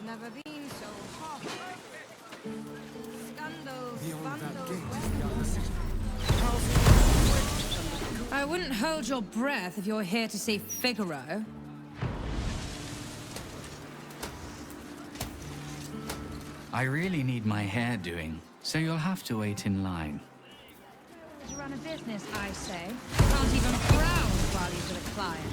never been so hot. Scandals, Beyond that vandals, gate, beyond the city. I wouldn't hold your breath if you're here to see Figaro. I really need my hair doing, so you'll have to wait in line. To run a business, I say. Can't even frown while he's with a client.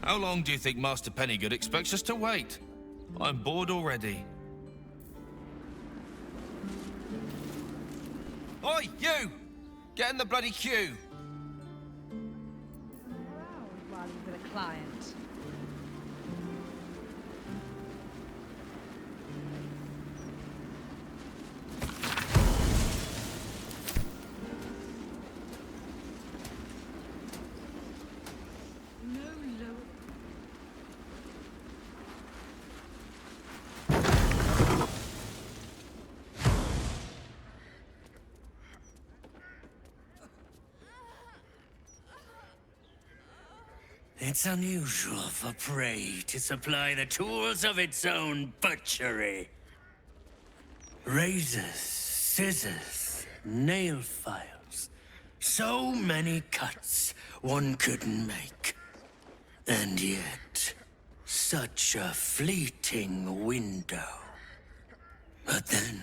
How long do you think Master Pennygood expects us to wait? I'm bored already. Oi, you! Get in the bloody queue! While he's with a client. It's unusual for prey to supply the tools of its own butchery. Razors, scissors, nail files. So many cuts one couldn't make. And yet, such a fleeting window. But then,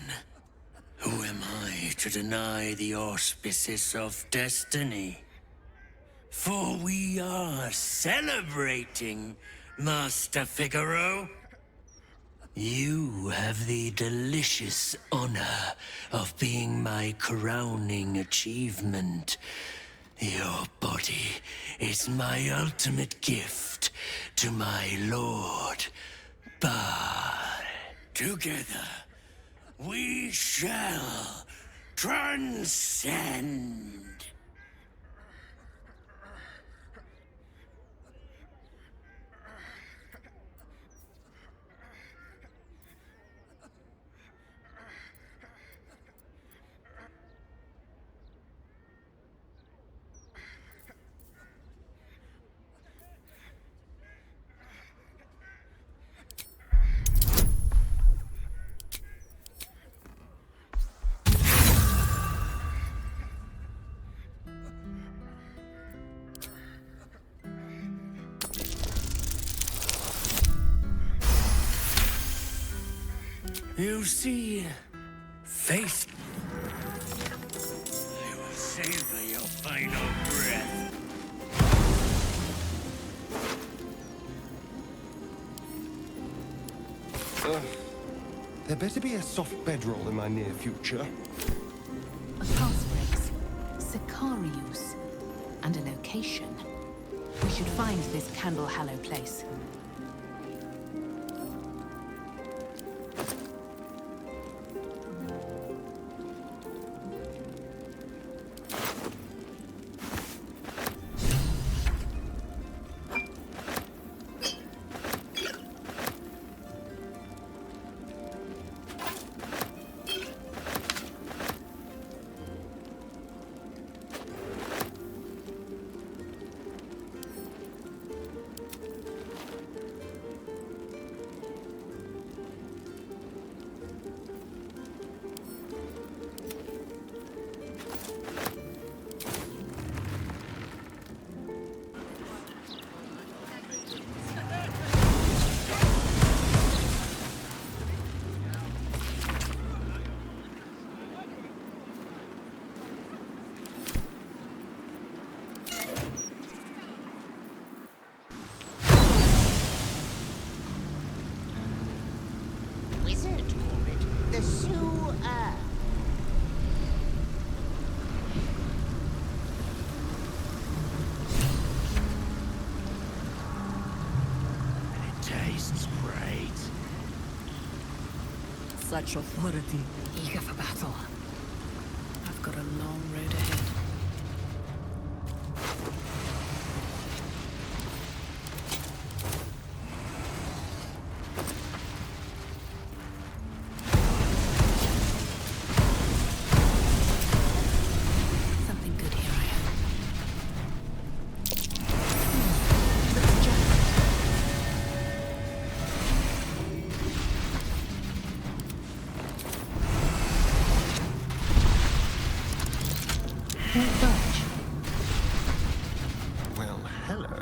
who am I to deny the auspices of destiny? For we are celebrating, Master Figaro. You have the delicious honor of being my crowning achievement. Your body is my ultimate gift to my lord, but together we shall transcend. You see, face. I will savor your final breath. There better be a soft bedroll in my near future. A passphrase, Sicarius, and a location. We should find this Candle Hallow place. beast's great. Such authority, eager for battle. I've got a long road ahead. Something good here, I hope. Looks just. Won't budge. Well, hello.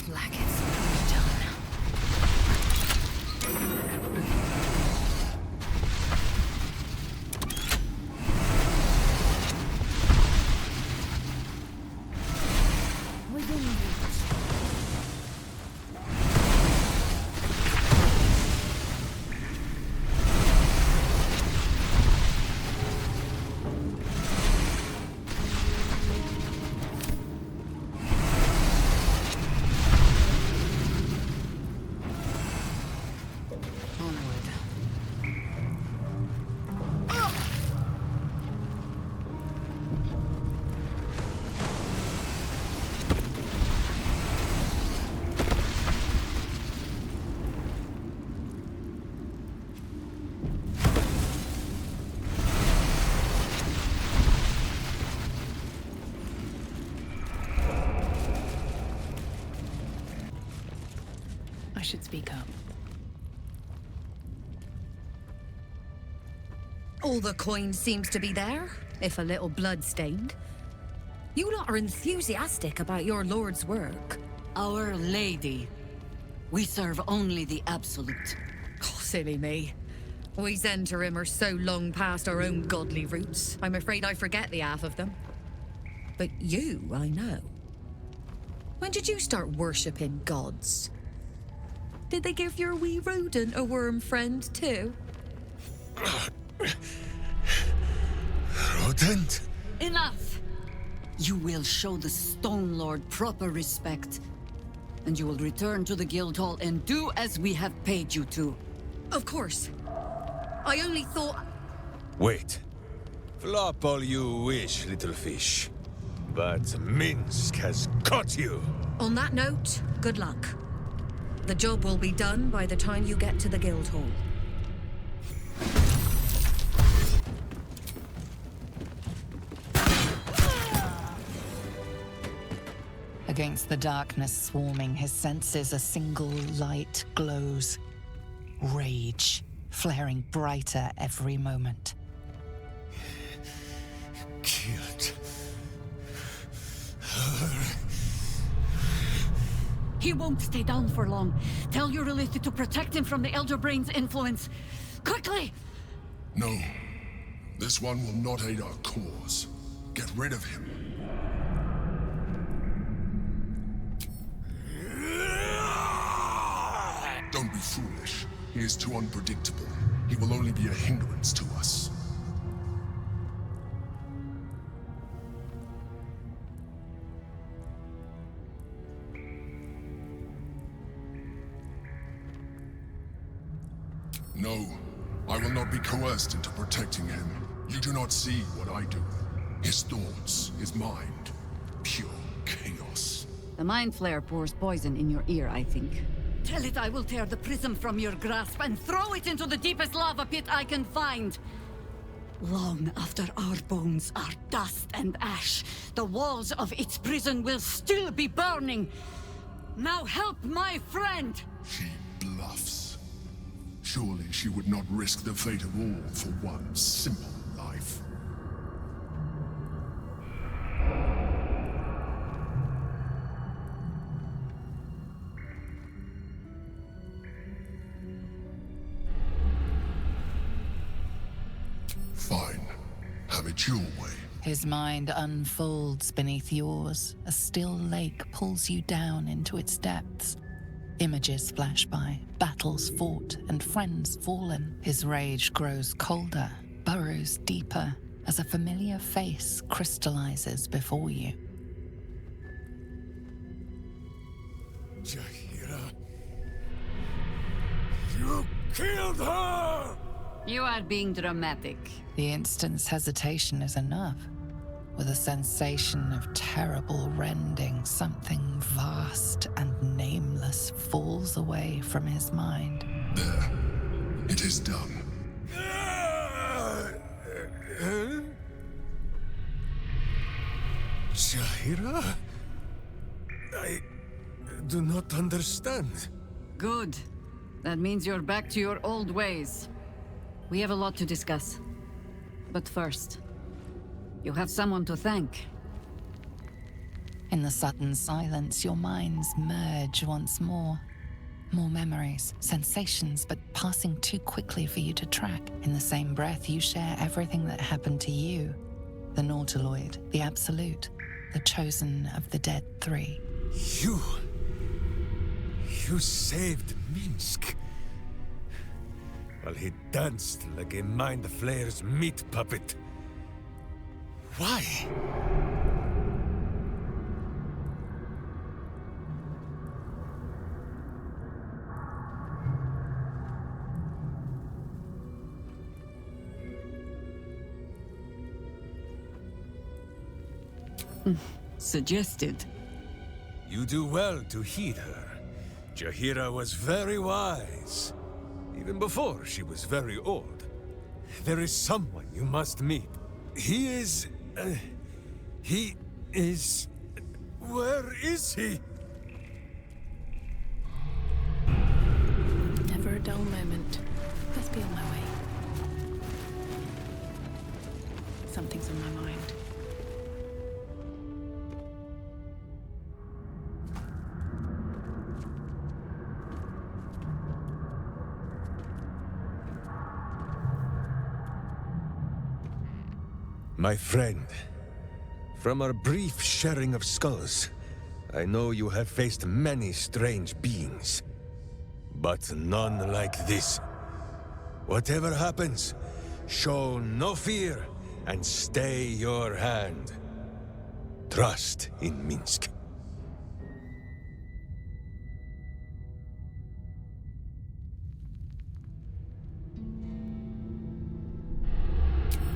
Blackets done. Within reach. Onward. I should speak up. All the coin seems to be there, if a little blood-stained. You lot are enthusiastic about your lord's work. Our Lady. We serve only the Absolute. Oh, silly me. We Zentarim are so long past our own godly roots, I'm afraid I forget the half of them. But you, I know. When did you start worshipping gods? Did they give your wee rodent a worm friend too? Rodent? Enough! You will show the Stone Lord proper respect. And you will return to the Guildhall and do as we have paid you to. Of course. I only thought... Wait. Flop all you wish, little fish. But Minsk has caught you! On that note, good luck. The job will be done by the time you get to the Guildhall. Against the darkness swarming his senses, a single light glows. Rage, flaring brighter every moment. Killed. He won't stay down for long. Tell your Elitha to protect him from the Elder Brain's influence. Quickly! No. This one will not aid our cause. Get rid of him. Don't be foolish. He is too unpredictable. He will only be a hindrance to us. No, I will not be coerced into protecting him. You do not see what I do. His thoughts, his mind, pure chaos. The Mind Flare pours poison in your ear, I think. Tell it I will tear the prism from your grasp and throw it into the deepest lava pit I can find. Long after our bones are dust and ash, the walls of its prison will still be burning. Now help my friend! She bluffs. Surely she would not risk the fate of all for one simple life. Fine. Have it your way. His mind unfolds beneath yours. A still lake pulls you down into its depths. Images flash by, battles fought, and friends fallen. His rage grows colder, burrows deeper, as a familiar face crystallizes before you. Jaheira. You killed her! You are being dramatic. The instant's hesitation is enough. With a sensation of terrible rending, something vast and nameless falls away from his mind. There. It is done. Jaheira? I do not understand. Good. That means you're back to your old ways. We have a lot to discuss. But first, you have someone to thank. In the sudden silence, your minds merge once more. More memories, sensations, but passing too quickly for you to track. In the same breath, you share everything that happened to you. The Nautiloid, the Absolute, the chosen of the dead three. You saved Minsk. While he danced like a Mind Flayer's meat puppet. Why? Suggested. You do well to heed her. Jaheira was very wise. Even before she was very old. There is someone you must meet. He is... Where is he? Never a dull moment. Must be on my way. Something's on my mind. My friend, from our brief sharing of skulls, I know you have faced many strange beings, but none like this. Whatever happens, show no fear and stay your hand. Trust in Minsk.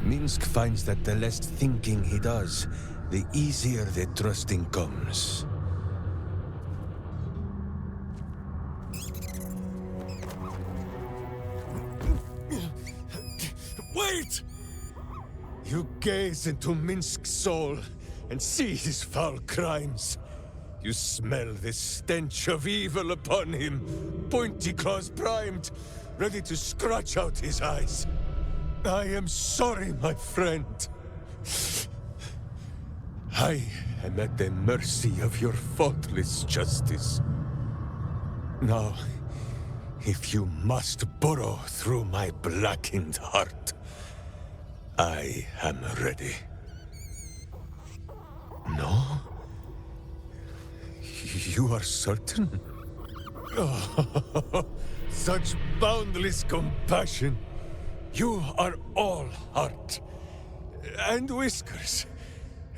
Minsk finds that the less thinking he does, the easier the trusting comes. Wait! You gaze into Minsk's soul and see his foul crimes. You smell the stench of evil upon him, pointy claws primed, ready to scratch out his eyes. I am sorry, my friend. I am at the mercy of your faultless justice. Now, if you must burrow through my blackened heart, I am ready. No? You are certain? Oh, such boundless compassion. You are all heart, and whiskers,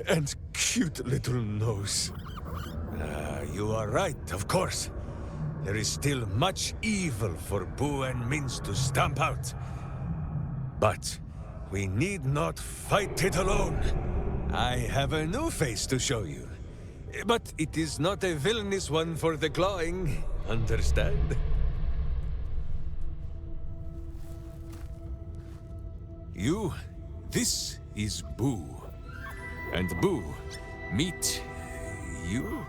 and cute little nose. You are right, of course. There is still much evil for Boo and Minsk to stamp out. But we need not fight it alone. I have a new face to show you. But it is not a villainous one for the clawing, understand? This is Boo. And Boo, meet you?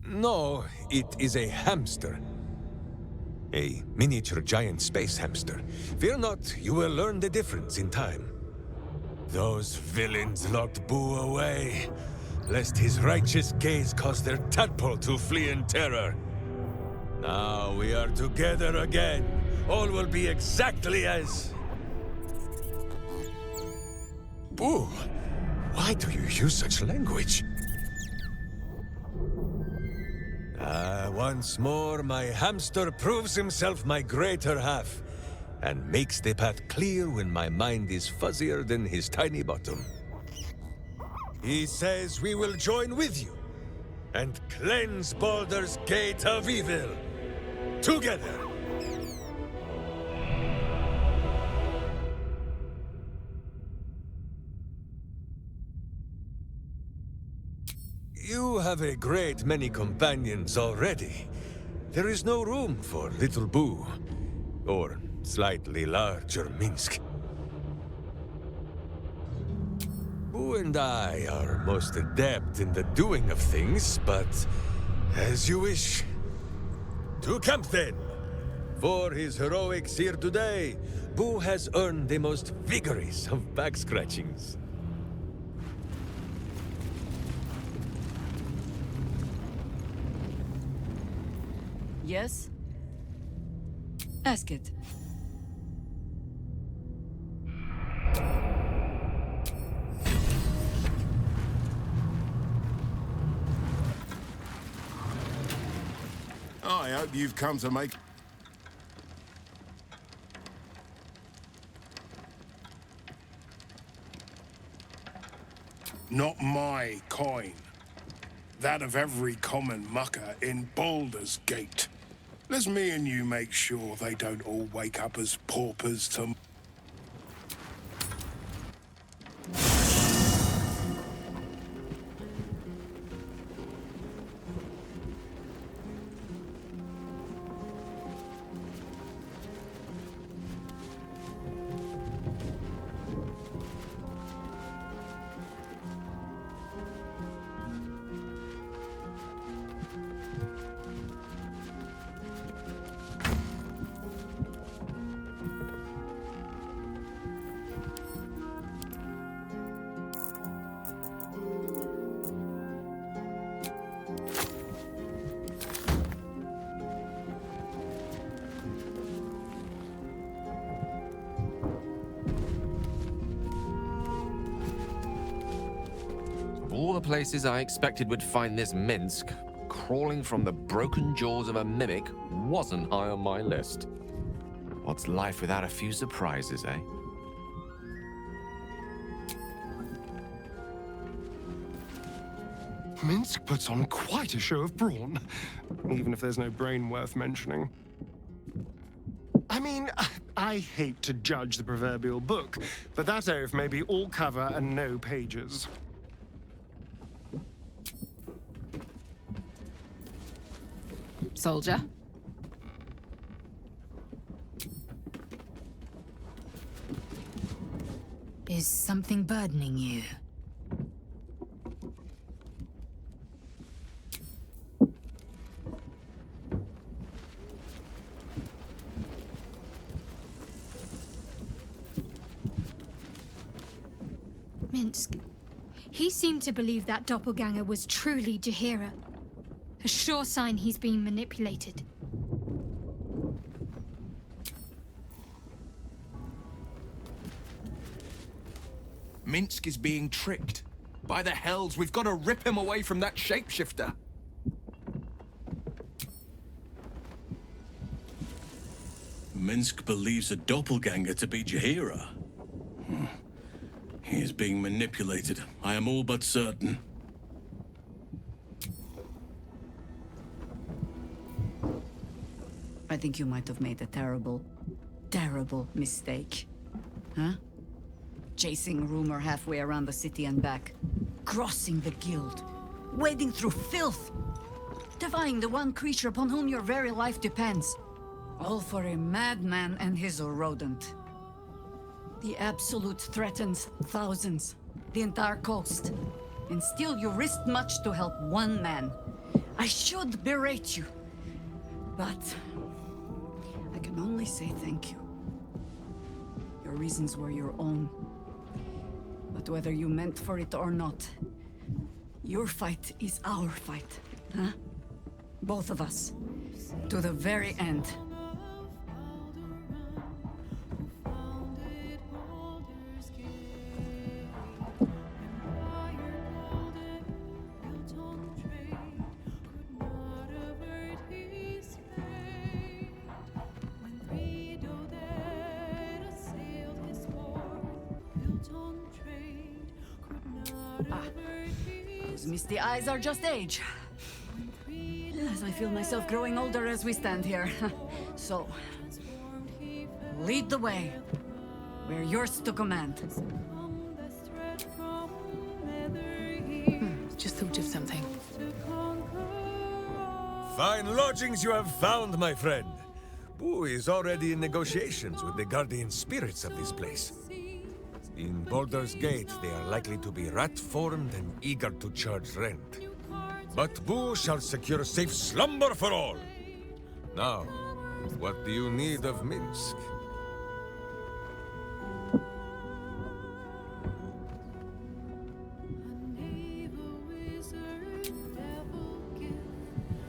No, it is a hamster. A miniature giant space hamster. Fear not, you will learn the difference in time. Those villains locked Boo away, lest his righteous gaze cause their tadpole to flee in terror. Now we are together again. All will be exactly as... Boo, why do you use such language? Once more, my hamster proves himself my greater half. and makes the path clear when my mind is fuzzier than his tiny bottom. He says we will join with you and cleanse Baldur's Gate of Evil together. You have a great many companions already. There is no room for little Boo, or slightly larger Minsk. Boo and I are most adept in the doing of things, but as you wish. To camp then! For his heroics here today, Boo has earned the most vigorous of back scratchings. Yes? Ask it. I hope you've come to make... Not my coin. That of every common mucker in Baldur's Gate. Let's me and you make sure they don't all wake up as paupers to... All the places I expected would find this Minsk, crawling from the broken jaws of a mimic wasn't high on my list. What's life without a few surprises, eh? Minsk puts on quite a show of brawn, even if there's no brain worth mentioning. I mean, I hate to judge the proverbial book, but that oaf may be all cover and no pages. Soldier. Is something burdening you? Minsk. He seemed to believe that doppelganger was truly Jaheira. A sure sign he's being manipulated. Minsk is being tricked. By the hells, we've got to rip him away from that shapeshifter. Minsk believes a doppelganger to be Jaheira. He is being manipulated. I am all but certain. I think you might have made a terrible, terrible mistake. Huh? Chasing rumor halfway around the city and back. Crossing the guild. Wading through filth. Defying the one creature upon whom your very life depends. All for a madman and his rodent. The Absolute threatens thousands. The entire coast. And still you risked much to help one man. I should berate you. But... I can only say thank you. Your reasons were your own. But whether you meant for it or not, your fight is our fight, huh? Both of us. To the very end. Those misty eyes are just age. As I feel myself growing older as we stand here. So, lead the way. We're yours to command. Just thought of something. Fine lodgings you have found, my friend. Boo is already in negotiations with the guardian spirits of this place. In Baldur's Gate, they are likely to be rat-formed and eager to charge rent. But Boo shall secure safe slumber for all. Now, what do you need of Minsk?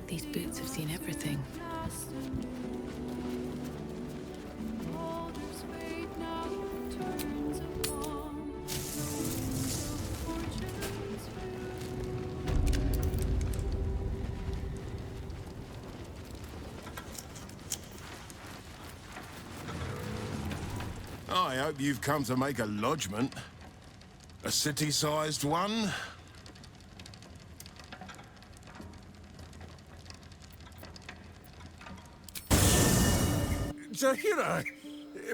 These boots have seen everything. I hope you've come to make a lodgment. A city-sized one? Jaheira!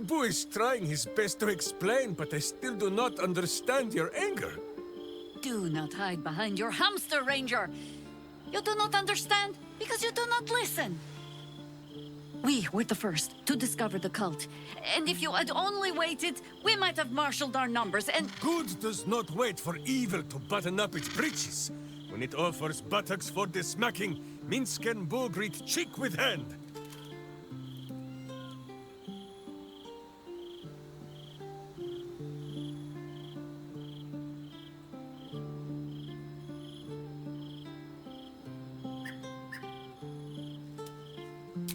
Boo is trying his best to explain, but I still do not understand your anger. Do not hide behind your hamster, Ranger. You do not understand because you do not listen. We were the first to discover the cult. And if you had only waited, we might have marshaled our numbers and... Good does not wait for evil to button up its breeches. When it offers buttocks for the smacking, Minsk and Boo greet cheek with hand.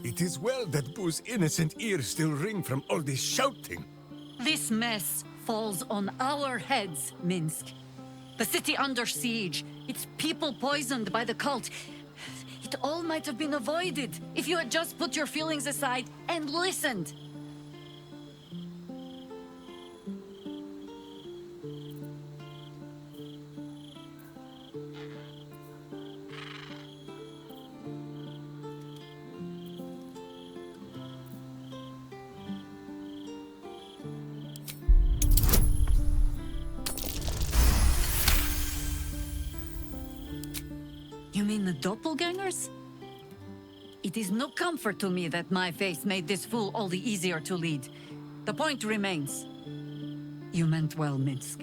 It is well that Boo's innocent ears still ring from all this shouting. This mess falls on our heads, Minsk. The city under siege, its people poisoned by the cult. It all might have been avoided if you had just put your feelings aside and listened. You mean the doppelgangers? It is no comfort to me that my face made this fool all the easier to lead. The point remains. You meant well, Minsk.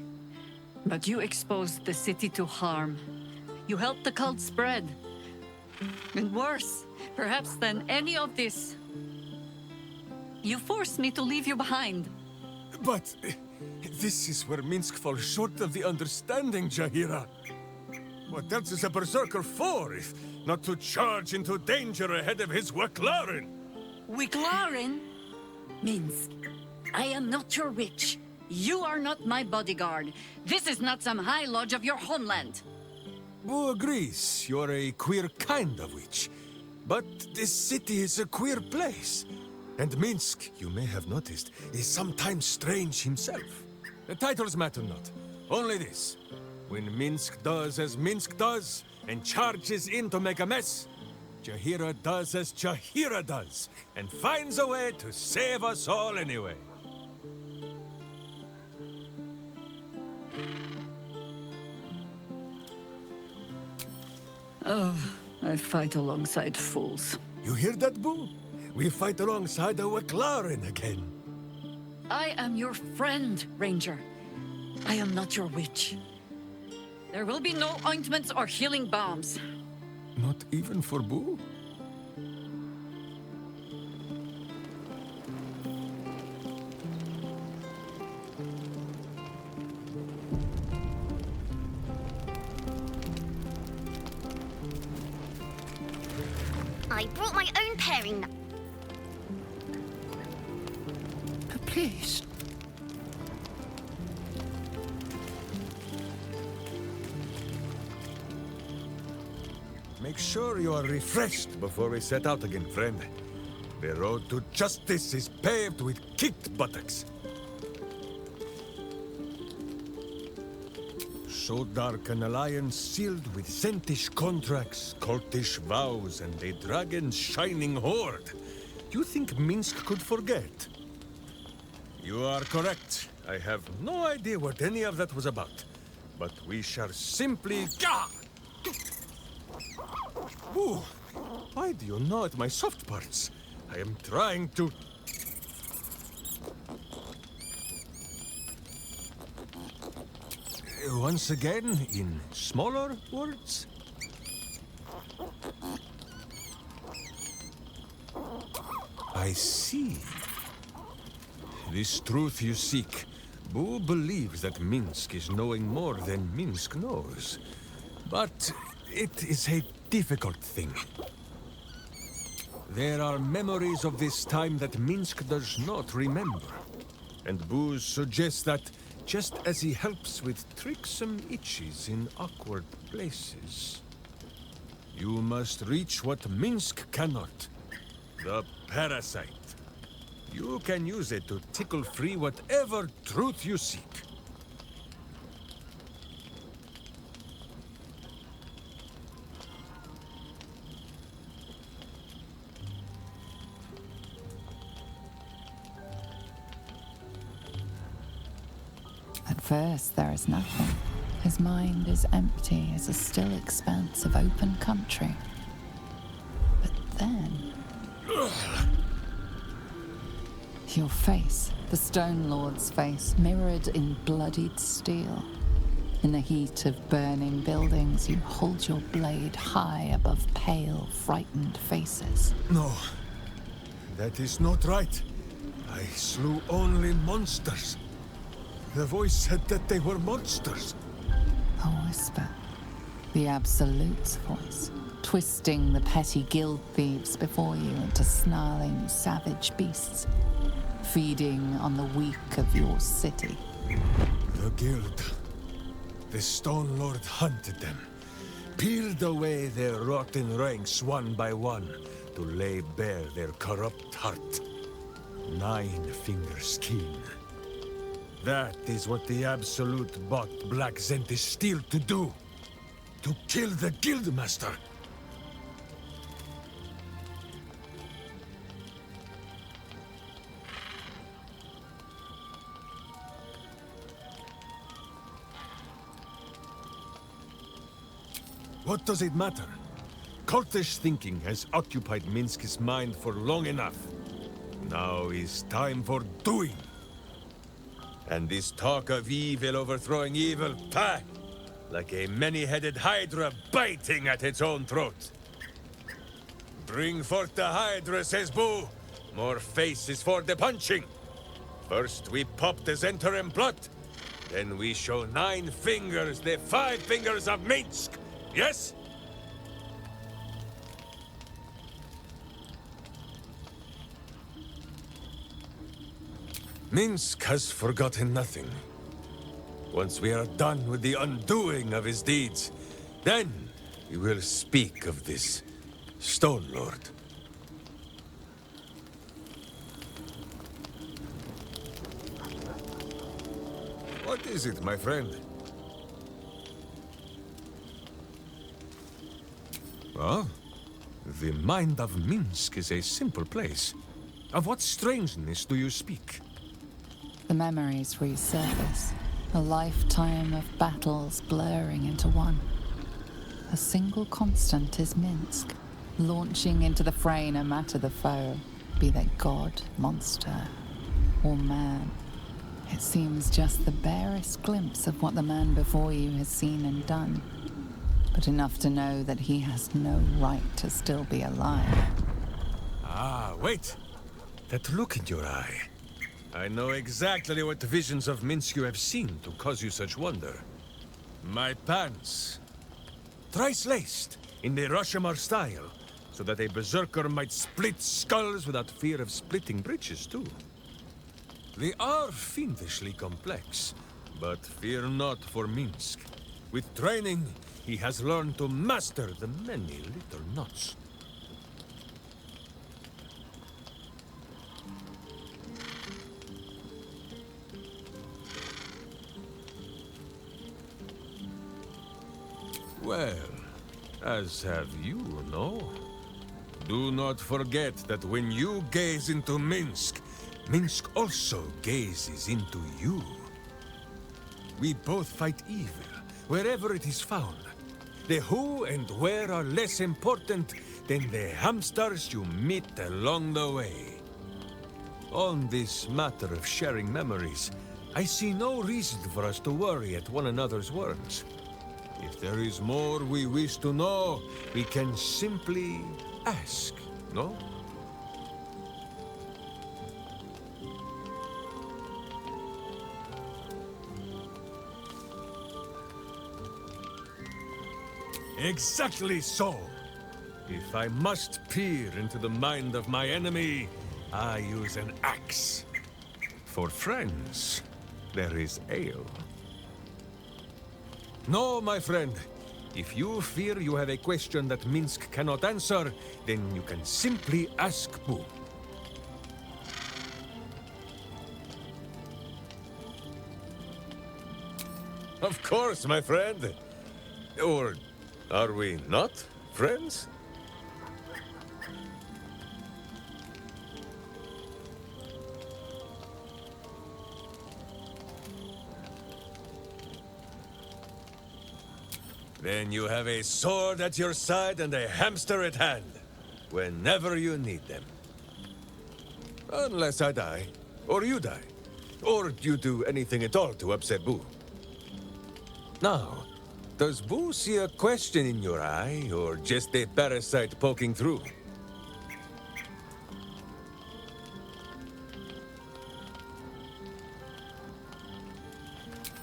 But you exposed the city to harm. You helped the cult spread. And worse, perhaps than any of this, you forced me to leave you behind. But this is where Minsk falls short of the understanding, Jaheira. What else is a berserker for, if not to charge into danger ahead of his Waclaren? Waclaren? Minsk, I am not your witch. You are not my bodyguard. This is not some high lodge of your homeland. Boo agrees you're a queer kind of witch. But this city is a queer place. And Minsk, you may have noticed, is sometimes strange himself. The titles matter not. Only this. When Minsk does as Minsk does, and charges in to make a mess, Jaheira does as Jaheira does, and finds a way to save us all anyway. Oh, I fight alongside fools. You hear that, Boo? We fight alongside a Waclaren again. I am your friend, Ranger. I am not your witch. There will be no ointments or healing balms. Not even for Boo? I brought my own pairing. Please. Make sure you are refreshed before we set out again, friend. The road to justice is paved with kicked buttocks. so dark an alliance sealed with Zentish contracts, cultish vows, and a dragon's shining horde. You think Minsk could forget? You are correct. I have no idea what any of that was about. But we shall simply... Gah! Ooh, why do you gnaw at my soft parts? I am trying to... Once again, in smaller words? I see. This truth you seek. Boo believes that Minsk is knowing more than Minsk knows. But it is a difficult thing. There are memories of this time that Minsk does not remember. And Boo suggests that just as he helps with tricksome itches in awkward places, you must reach what Minsk cannot. The parasite. You can use it to tickle free whatever truth you seek. At first, there is nothing. His mind is empty as a still expanse of open country. But then... Your face, the Stone Lord's face, mirrored in bloodied steel. In the heat of burning buildings, you hold your blade high above pale, frightened faces. No, that is not right. I slew only monsters. The voice said that they were monsters. A whisper. The Absolute's voice, twisting the petty guild thieves before you into snarling, savage beasts, feeding on the weak of your city. The guild. The Stone Lord hunted them, peeled away their rotten ranks one by one to lay bare their corrupt heart. 9 fingers keen. That is what the Absolute bought Black Zentish Steel to do. To kill the Guildmaster. What does it matter? Cultish thinking has occupied Minsk's mind for long enough. Now is time for doing. And this talk of evil overthrowing evil, pah! Like a many-headed hydra biting at its own throat. Bring forth the hydra, says Boo. More faces for the punching. First we pop the Zentarim blood. Then we show 9 fingers, the 5 fingers of Minsk. Yes? Minsk has forgotten nothing. Once we are done with the undoing of his deeds, then we will speak of this Stone Lord. What is it, my friend? Oh, the mind of Minsk is a simple place. Of what strangeness do you speak? The memories resurface, a lifetime of battles blurring into one. A single constant is Minsk, launching into the fray no matter the foe, be they god, monster, or man. It seems just the barest glimpse of what the man before you has seen and done, but enough to know that he has no right to still be alive. Ah, wait! That look in your eye. I know exactly what visions of Minsk you have seen to cause you such wonder. My pants. Thrice laced, in the Rashomar style, so that a berserker might split skulls without fear of splitting breeches, too. They are fiendishly complex, but fear not for Minsk. With training, he has learned to master the many little knots. Well, as have you, no? Do not forget that when you gaze into Minsk, Minsk also gazes into you. We both fight evil, wherever it is found. The who and where are less important than the hamsters you meet along the way. On this matter of sharing memories, I see no reason for us to worry at one another's words. If there is more we wish to know, we can simply ask, no? Exactly so! If I must peer into the mind of my enemy, I use an axe. For friends, there is ale. No, my friend. If you fear you have a question that Minsk cannot answer, then you can simply ask Boo. Of course, my friend. Or are we not friends? Then you have a sword at your side and a hamster at hand, whenever you need them. Unless I die, or you die, or you do anything at all to upset Boo. Now, does Boo see a question in your eye, or just a parasite poking through?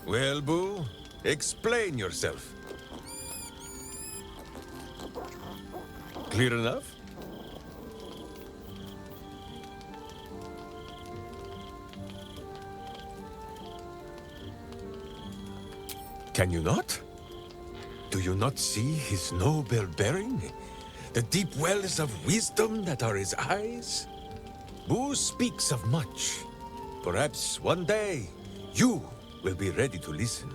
Well, Boo, explain yourself. Clear enough? Can you not? Do you not see his noble bearing? The deep wells of wisdom that are his eyes? Boo speaks of much. Perhaps one day, you will be ready to listen.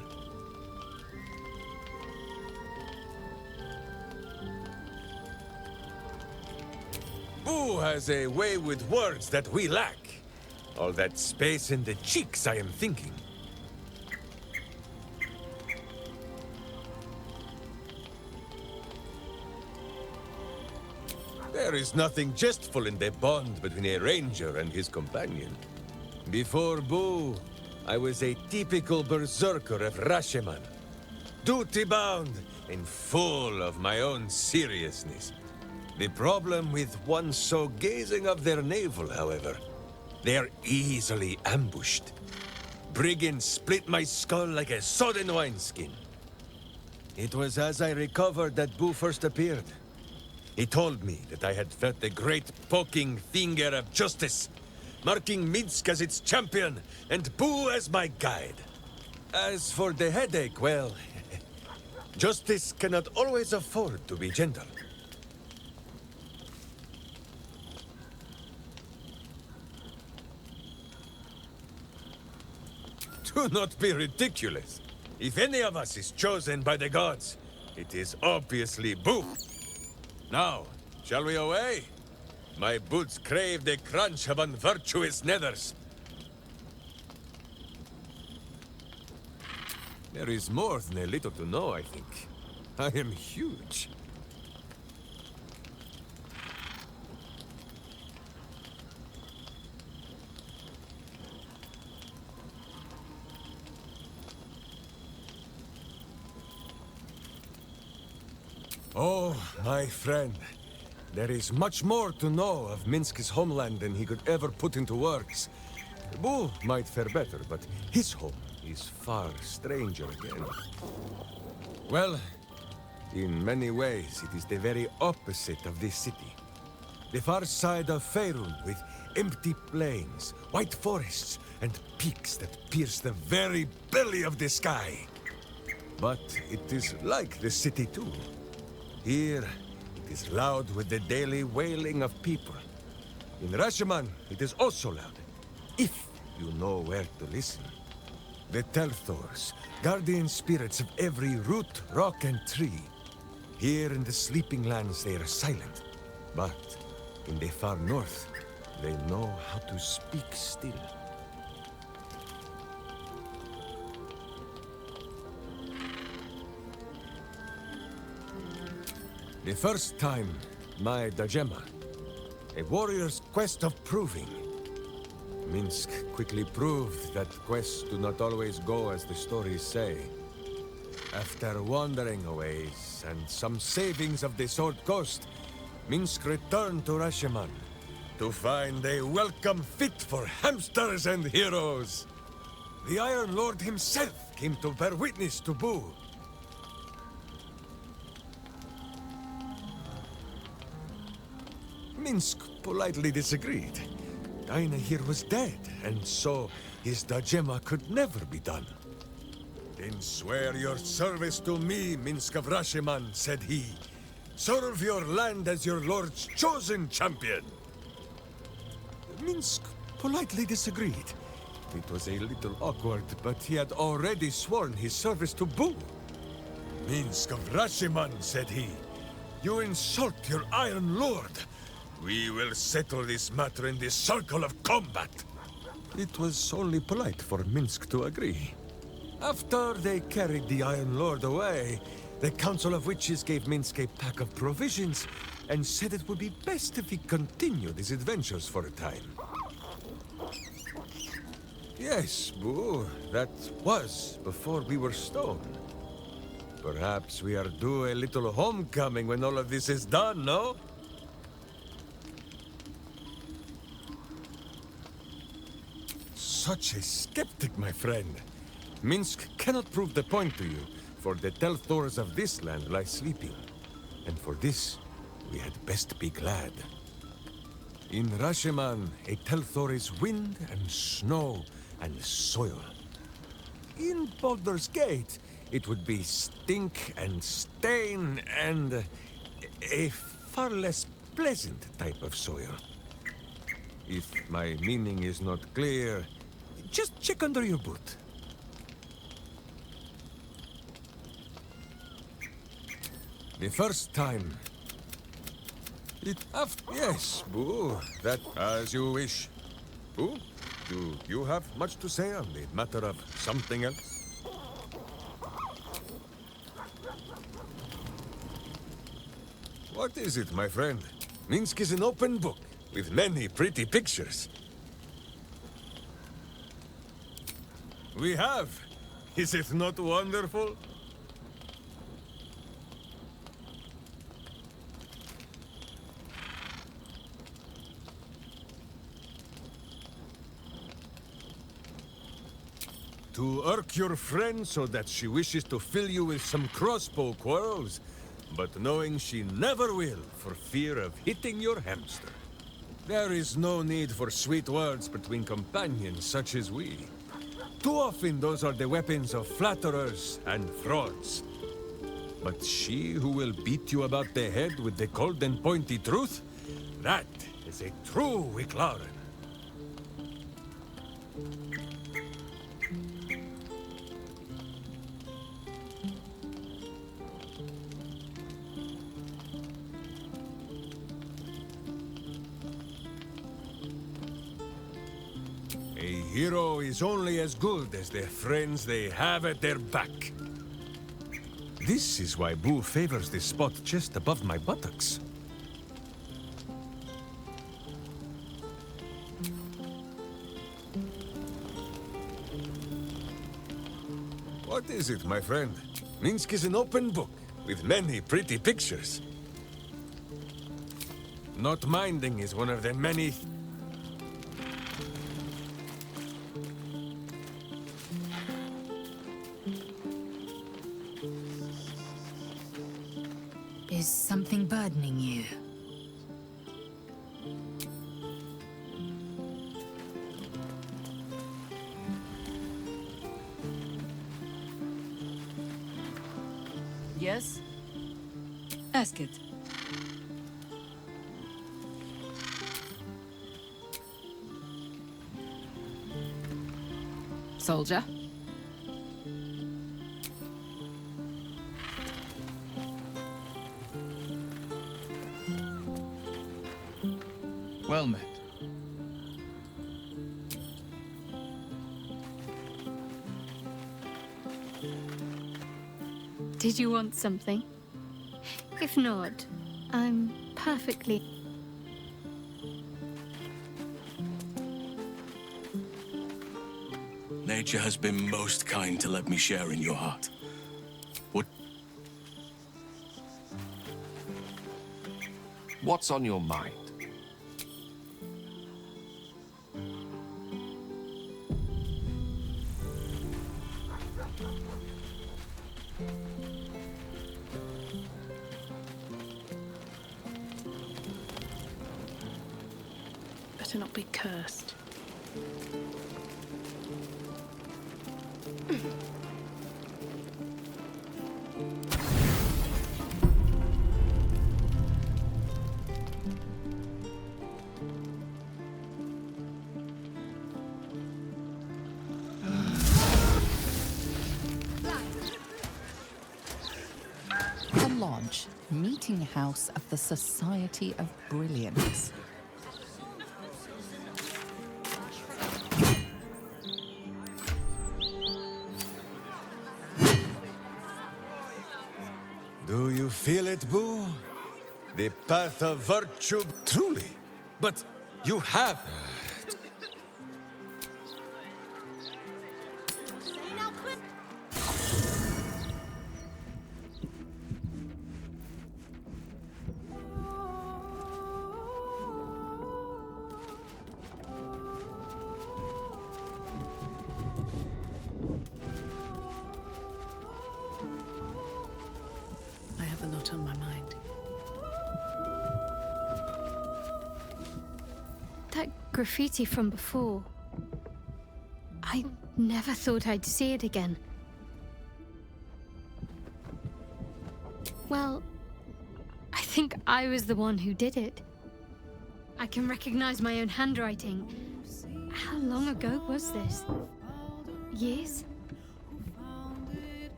Boo has a way with words that we lack. All that space in the cheeks, I am thinking. There is nothing jestful in the bond between a ranger and his companion. Before Boo, I was a typical berserker of Rashomon. Duty-bound and full of my own seriousness. The problem with one so gazing of their navel, however, they are easily ambushed. Brigands split my skull like a sodden wineskin. It was as I recovered that Boo first appeared. He told me that I had felt the great poking finger of justice, marking Minsk as its champion and Boo as my guide. As for the headache, well, justice cannot always afford to be gentle. Do not be ridiculous. If any of us is chosen by the gods, it is obviously Boo. Now, shall we away? My boots crave the crunch of unvirtuous nethers. There is more than a little to know, I think. I am huge. Oh, my friend. There is much more to know of Minsk's homeland than he could ever put into words. Boo might fare better, but his home is far stranger again. Well, in many ways, it is the very opposite of this city. The far side of Faerun, with empty plains, white forests, and peaks that pierce the very belly of the sky. But it is like the city too. Here, it is loud with the daily wailing of people. In Rashomon, it is also loud, if you know where to listen. The Telthors, guardian spirits of every root, rock, and tree, Here in the sleeping lands they are silent, but in the far north, they know how to speak still. The first time, my Dajema, a warrior's quest of proving. Minsk quickly proved that quests do not always go as the stories say. After wandering a ways and some savings of the Sword Coast, Minsk returned to Rasheman to find a welcome fit for hamsters and heroes. The Iron Lord himself came to bear witness to Boo. Minsk politely disagreed. Dinah here was dead, and so his Dajema could never be done. Then swear your service to me, Minsk of Rasheman, said he. Serve your land as your lord's chosen champion. Minsk politely disagreed. It was a little awkward, but he had already sworn his service to Boo. Minsk of Rasheman, said he. You insult your Iron Lord. We will settle this matter in the circle of combat. It was only polite for Minsk to agree. After they carried the Iron Lord away, the Council of Witches gave Minsk a pack of provisions and said it would be best if he continued his adventures for a time. Yes, Boo, that was before we were stone. Perhaps we are due a little homecoming when all of this is done, no? Such a skeptic, my friend. Minsk cannot prove the point to you, for the Telthors of this land lie sleeping. And for this, we had best be glad. In Rasheman, a Telthor is wind and snow and soil. In Baldur's Gate, it would be stink and stain and a far less pleasant type of soil. If my meaning is not clear, just check under your boot. The first time. Yes, Boo. That as you wish. Boo, do you have much to say on the matter of something else? What is it, my friend? Minsk is an open book, with many pretty pictures. We have. Is it not wonderful? To irk your friend so that she wishes to fill you with some crossbow quarrels, but knowing she never will for fear of hitting your hamster. There is no need for sweet words between companions such as we. Too often those are the weapons of flatterers and frauds. But she who will beat you about the head with the cold and pointy truth, that is a true Wicklaren. A hero is only as good as the friends they have at their back. This is why Boo favors this spot just above my buttocks. What is it, my friend? Minsk is an open book, with many pretty pictures. Not minding is one of the many... Is something burdening you? Yes? Ask it. Soldier? Did you want something? If not, I'm perfectly... Nature has been most kind to let me share in your heart. What's on your mind? Better not be cursed. The Lodge, meeting house of the Society of Brilliance. Do you feel it, Boo? The path of virtue, truly. But you have... I have a lot on my mind. That graffiti from before. I never thought I'd see it again. Well, I think I was the one who did it. I can recognize my own handwriting. How long ago was this? Years?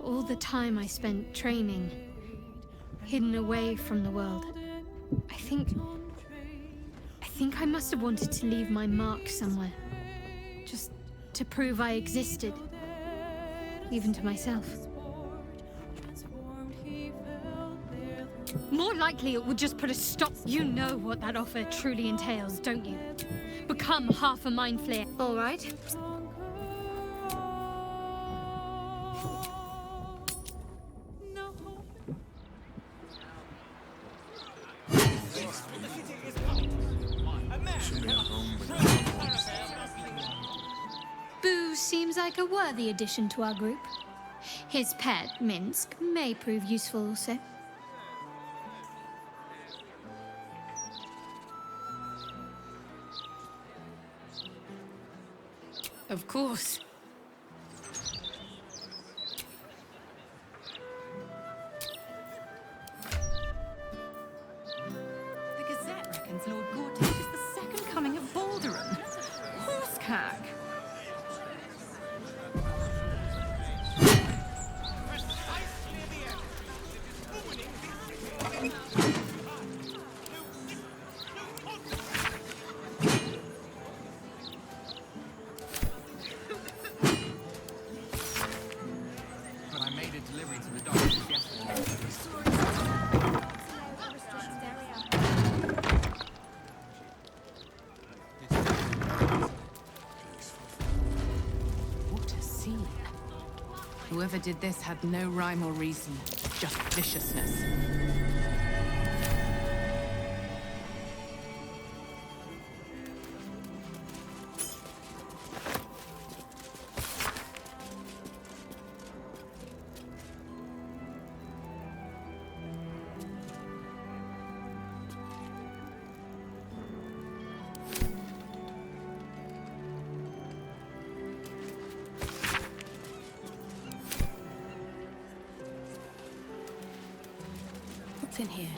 All the time I spent training, hidden away from the world. I think I must have wanted to leave my mark somewhere. Just to prove I existed. Even to myself. More likely it would just put a stop. You know what that offer truly entails, don't you? Become half a mind flayer, all right? Boo seems like a worthy addition to our group. His pet, Minsk, may prove useful also. Of course. The Gazette reckons Lord Gortash is the second coming of Baldur. Horsecack. But I made a delivery to the doctors What a scene. Whoever did this had no rhyme or reason, just viciousness. What's in here?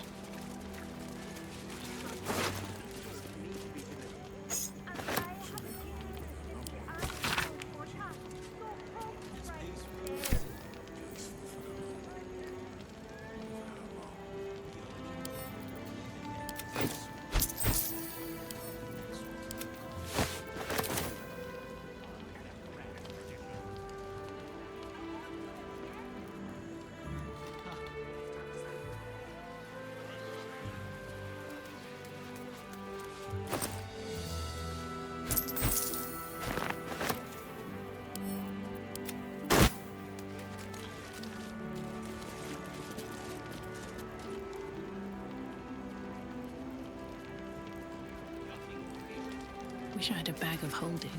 Wish I had a bag of holding.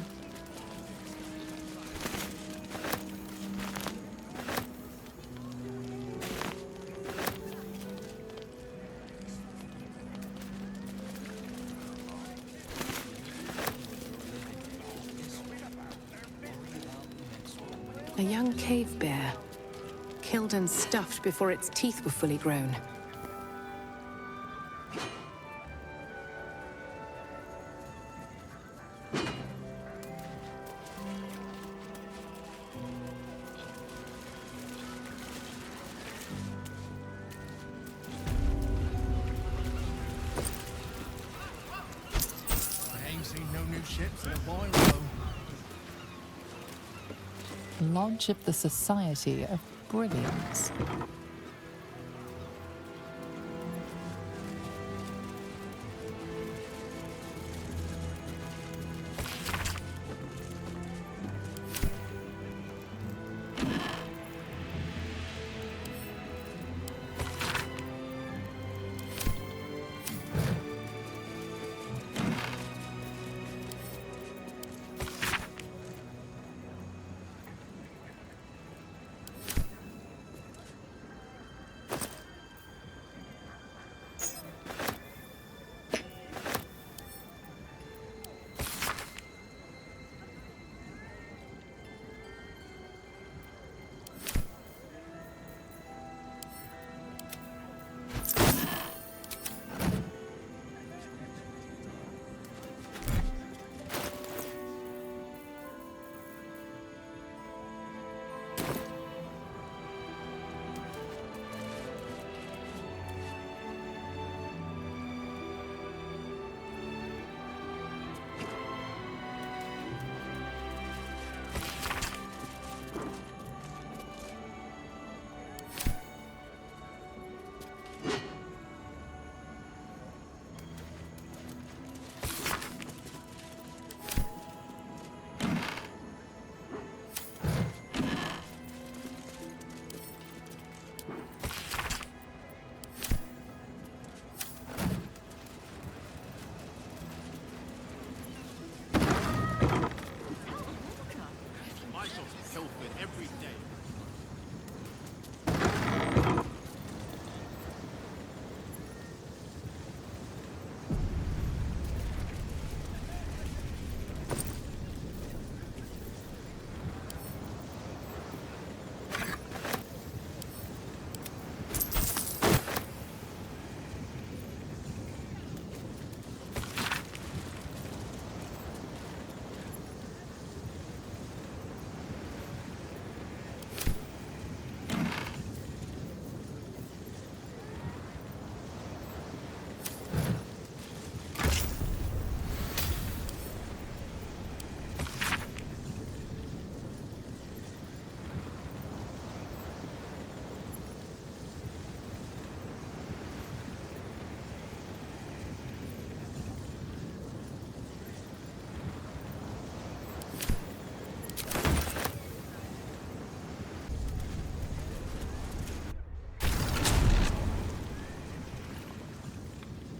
A young cave bear, killed and stuffed before its teeth were fully grown. I ain't seen no new ships in a while, though. Lodge of the Society of Brilliance.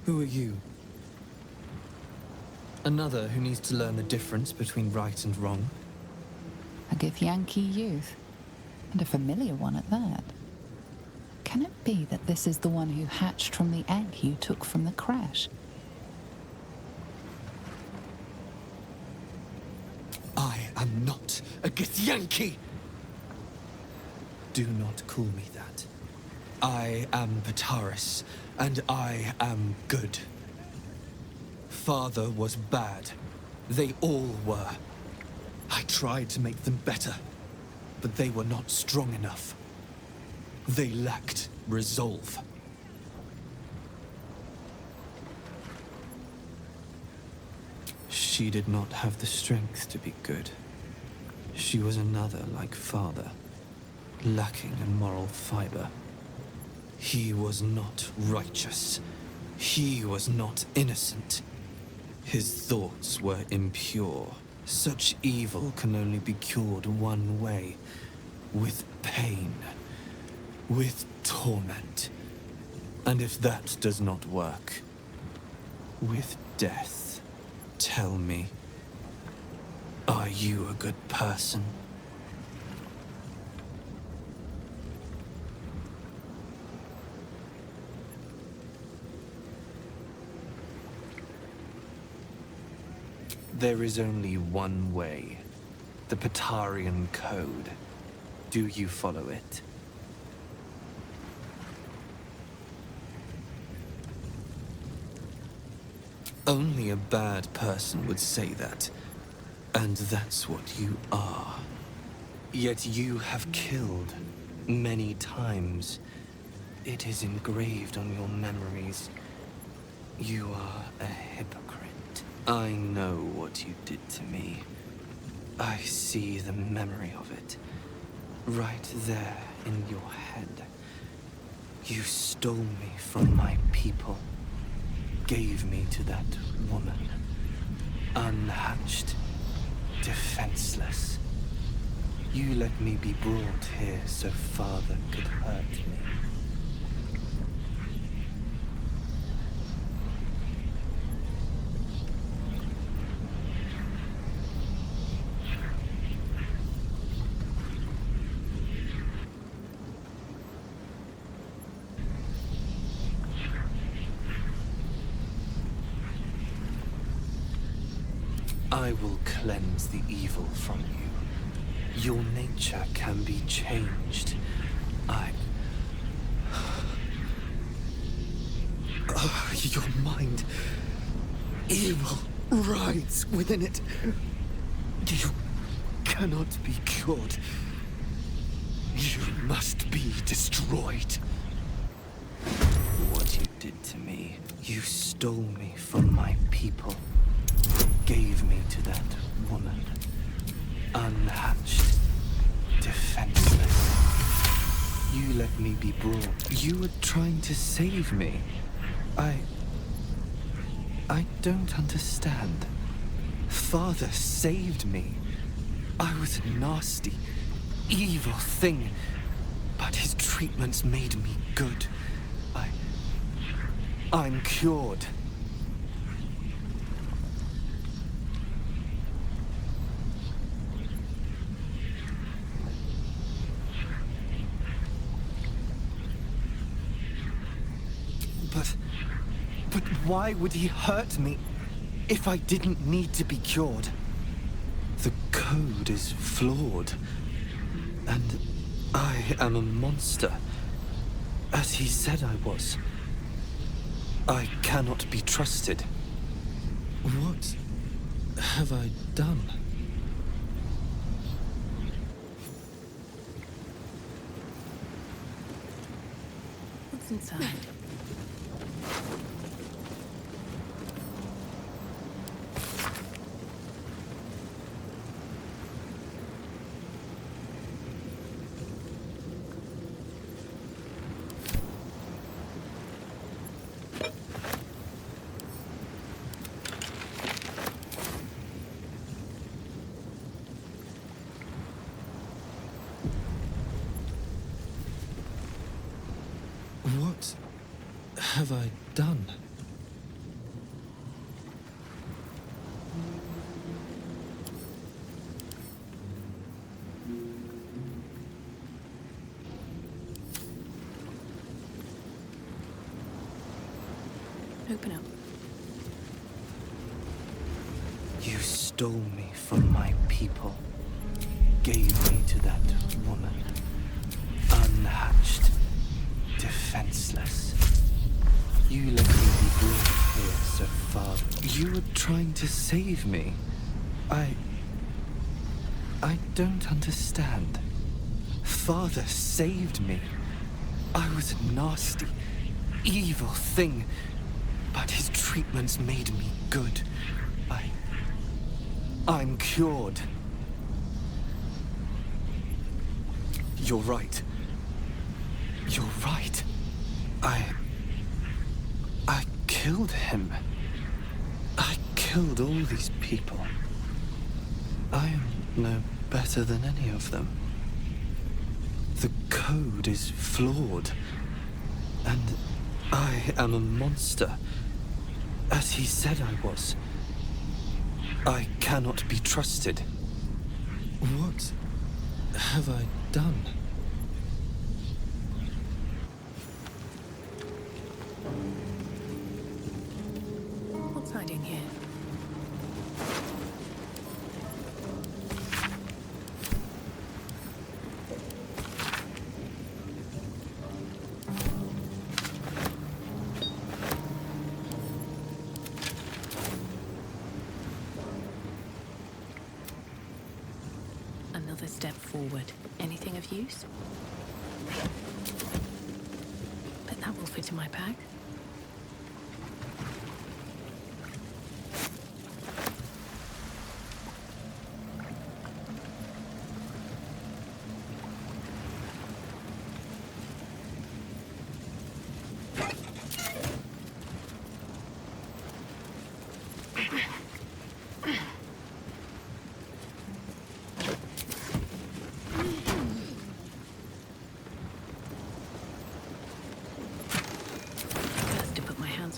Who are you? Another who needs to learn the difference between right and wrong? A Githyanki youth, and a familiar one at that. Can it be that this is the one who hatched from the egg you took from the crash? I am not a Githyanki! Do not call me that. I am Pataris, and I am good. Father was bad. They all were. I tried to make them better, but they were not strong enough. They lacked resolve. She did not have the strength to be good. She was another like father, lacking in moral fiber. He was not righteous. He was not innocent. His thoughts were impure. Such evil can only be cured one way, with pain, with torment. And if that does not work, with death. Tell me, Are you a good person? There is only one way. The Patarian Code. Do you follow it? Only a bad person would say that. And that's what you are. Yet you have killed many times. It is engraved on your memories. You are a hypocrite. I know what you did to me. I see the memory of it. Right there in your head. You stole me from my people. Gave me to that woman. Unhatched. Defenseless. You let me be brought here so Father could hurt me. I will cleanse the evil from you. Your nature can be changed. Your mind. Evil rides within it. You cannot be cured. You must be destroyed. What you did to me, you stole me from my people. Gave me to that woman. Unhatched. Defenseless. You let me be brought. You were trying to save me. I don't understand. Father saved me. I was a nasty, evil thing, but his treatments made me good. I'm cured. But why would he hurt me if I didn't need to be cured? The code is flawed, and I am a monster, as he said I was. I cannot be trusted. What have I done? What's inside? What have I done? Open up. You stole me from my people. Gave me to that woman. Unhatched. Defenseless. You let me be brought here so far. You were trying to save me. I don't understand. Father saved me. I was a nasty, evil thing, but his treatments made me good. I'm cured. You're right. You're right. I killed him. I killed all these people. I am no better than any of them. The code is flawed, and I am a monster, as he said I was. I cannot be trusted. What have I done? What's hiding here? Another step forward. Anything of use? But that will fit in my bag.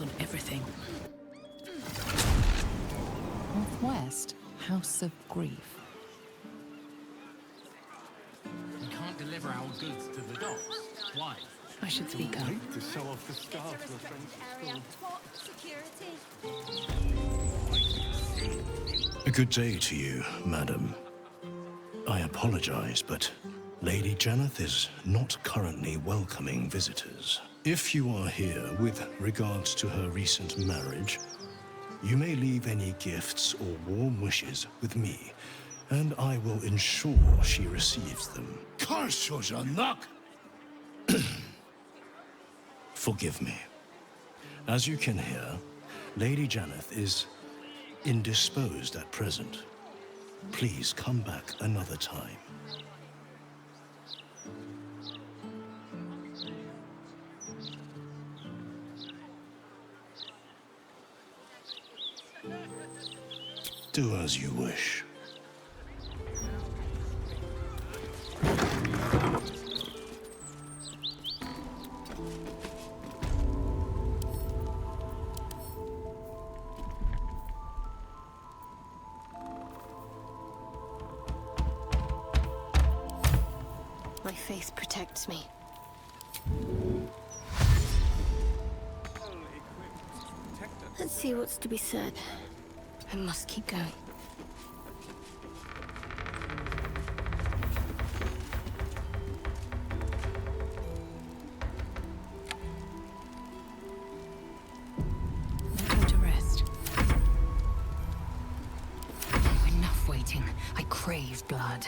On everything. Northwest, House of Grief. We can't deliver our goods to the docks. Why? I should speak up. To show off the scarf to a friend's store. A good day to you, madam. I apologize, but Lady Janeth is not currently welcoming visitors. If you are here with regards to her recent marriage, you may leave any gifts or warm wishes with me, and I will ensure she receives them. Forgive me. As you can hear, Lady Janeth is indisposed at present. Please come back another time. Do as you wish. My faith protects me. Let's see what's to be said. I must keep going. Time to rest. Oh, enough waiting. I crave blood.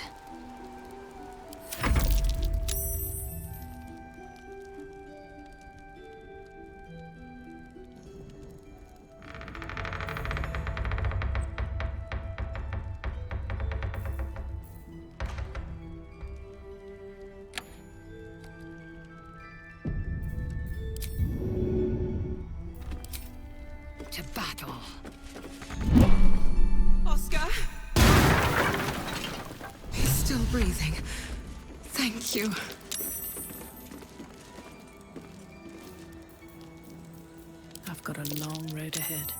To battle. Oscar? He's still breathing. Thank you. I've got a long road ahead.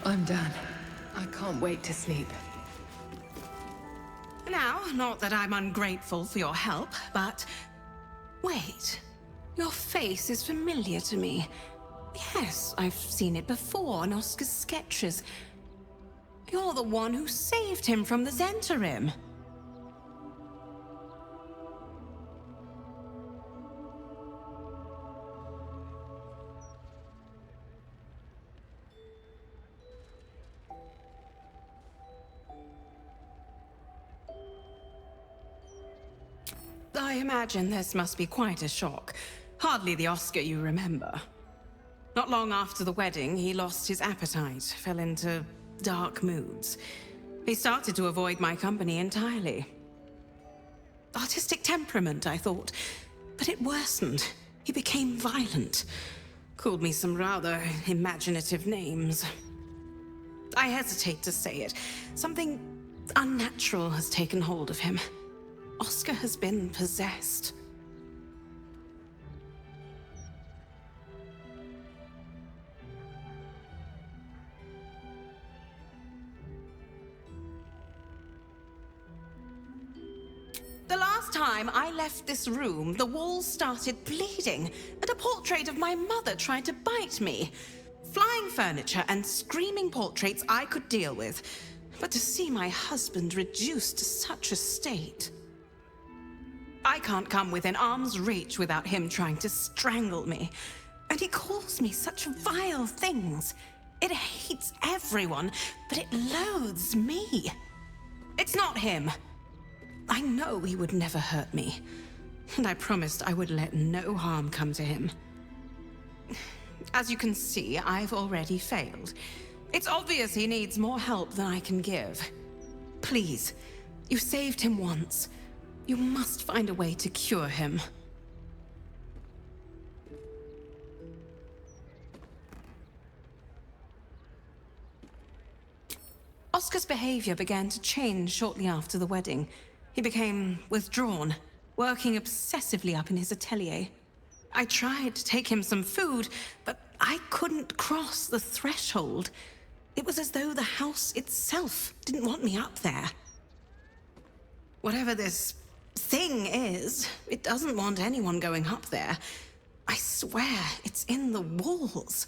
I'm done. I can't wait to sleep. Now, not that I'm ungrateful for your help, but... Wait. Your face is familiar to me. Yes, I've seen it before in Oscar's sketches. You're the one who saved him from the Zentarim. I imagine this must be quite a shock. Hardly the Oscar you remember. Not long after the wedding, he lost his appetite, fell into dark moods. He started to avoid my company entirely. Artistic temperament, I thought, but it worsened. He became violent. Called me some rather imaginative names. I hesitate to say it. Something unnatural has taken hold of him. Oscar has been possessed. last time I left this room, the walls started bleeding, and a portrait of my mother tried to bite me. Flying furniture and screaming portraits I could deal with, but to see my husband reduced to such a state... I can't come within arm's reach without him trying to strangle me. And he calls me such vile things. It hates everyone, but it loathes me. It's not him. I know he would never hurt me. And I promised I would let no harm come to him. As you can see, I've already failed. It's obvious he needs more help than I can give. Please, you saved him once. You must find a way to cure him. Oscar's behavior began to change shortly after the wedding. He became withdrawn, working obsessively up in his atelier. I tried to take him some food, but I couldn't cross the threshold. It was as though the house itself didn't want me up there. Whatever this thing is, it doesn't want anyone going up there. I swear it's in the walls,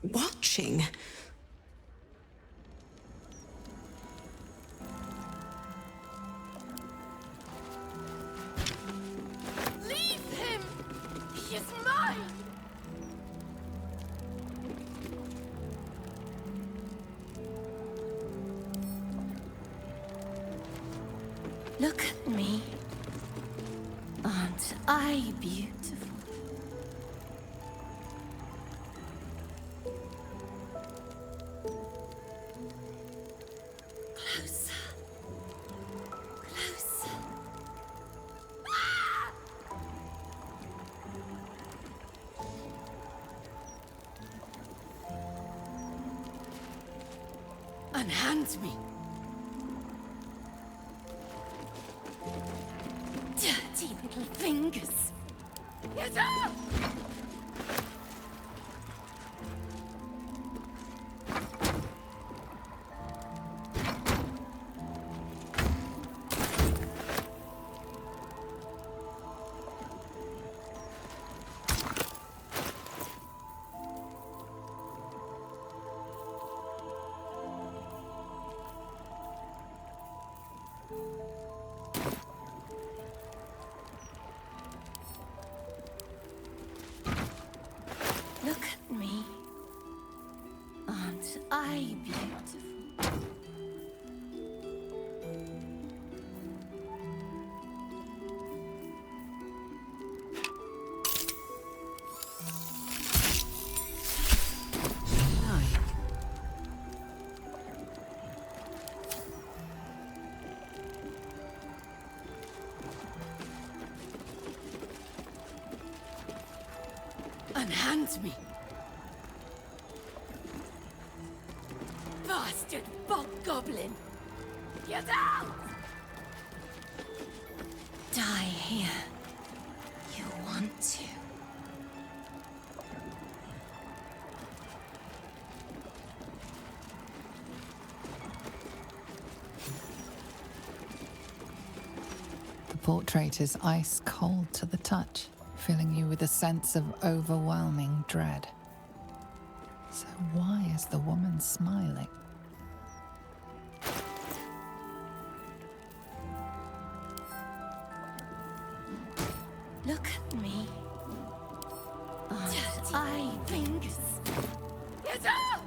watching. Leave him! He is mine! Look at me. Aren't I beautiful? Closer. Closer. Ah! Unhand me. Dirty little fingers. Get up! Look at me. Aren't I beautiful? Unhand me. Bastard bog-goblin! Get out! Die here. You want to. The portrait is ice cold to the touch, filling you with a sense of overwhelming dread. So why is the woman smiling? Look at me. Aren't I fingers? Get up!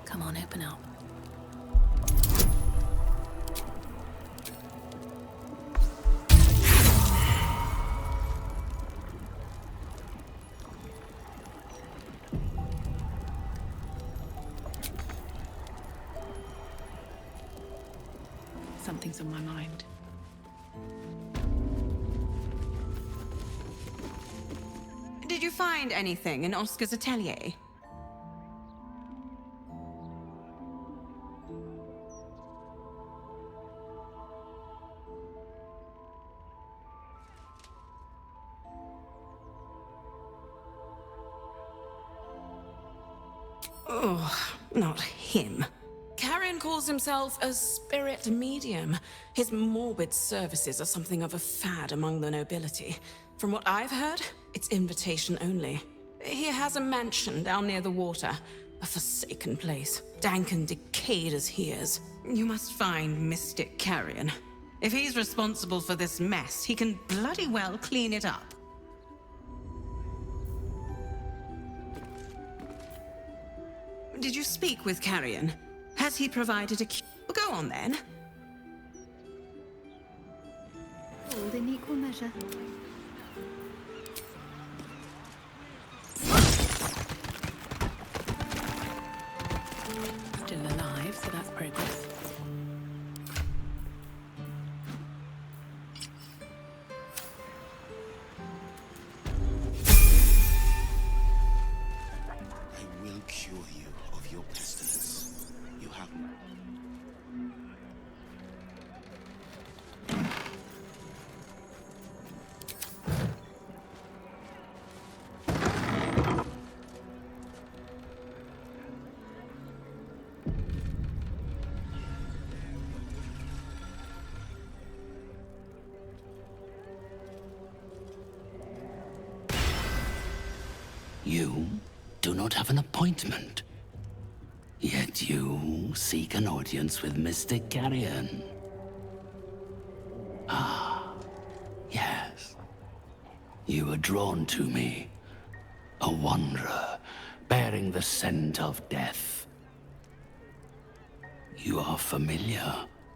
Come on, open up. Something's on my mind. Did you find anything in Oscar's atelier? Oh, not him. Carrion Carrion calls himself a spirit medium. His morbid services are something of a fad among the nobility. From what I've heard, it's invitation only. He has a mansion down near the water, a forsaken place, dank and decayed as he is. You must find Mystic Carrion. If he's responsible for this mess, he can bloody well clean it up. Did you speak with Carrion? Has he provided a cue? Well, go on then. All in equal measure. Still alive, so that's progress. I will cure you of your pestilence. You have... You do not have an appointment. Yet you seek an audience with Mystic Carrion. Ah, yes. You were drawn to me. A wanderer, bearing the scent of death. You are familiar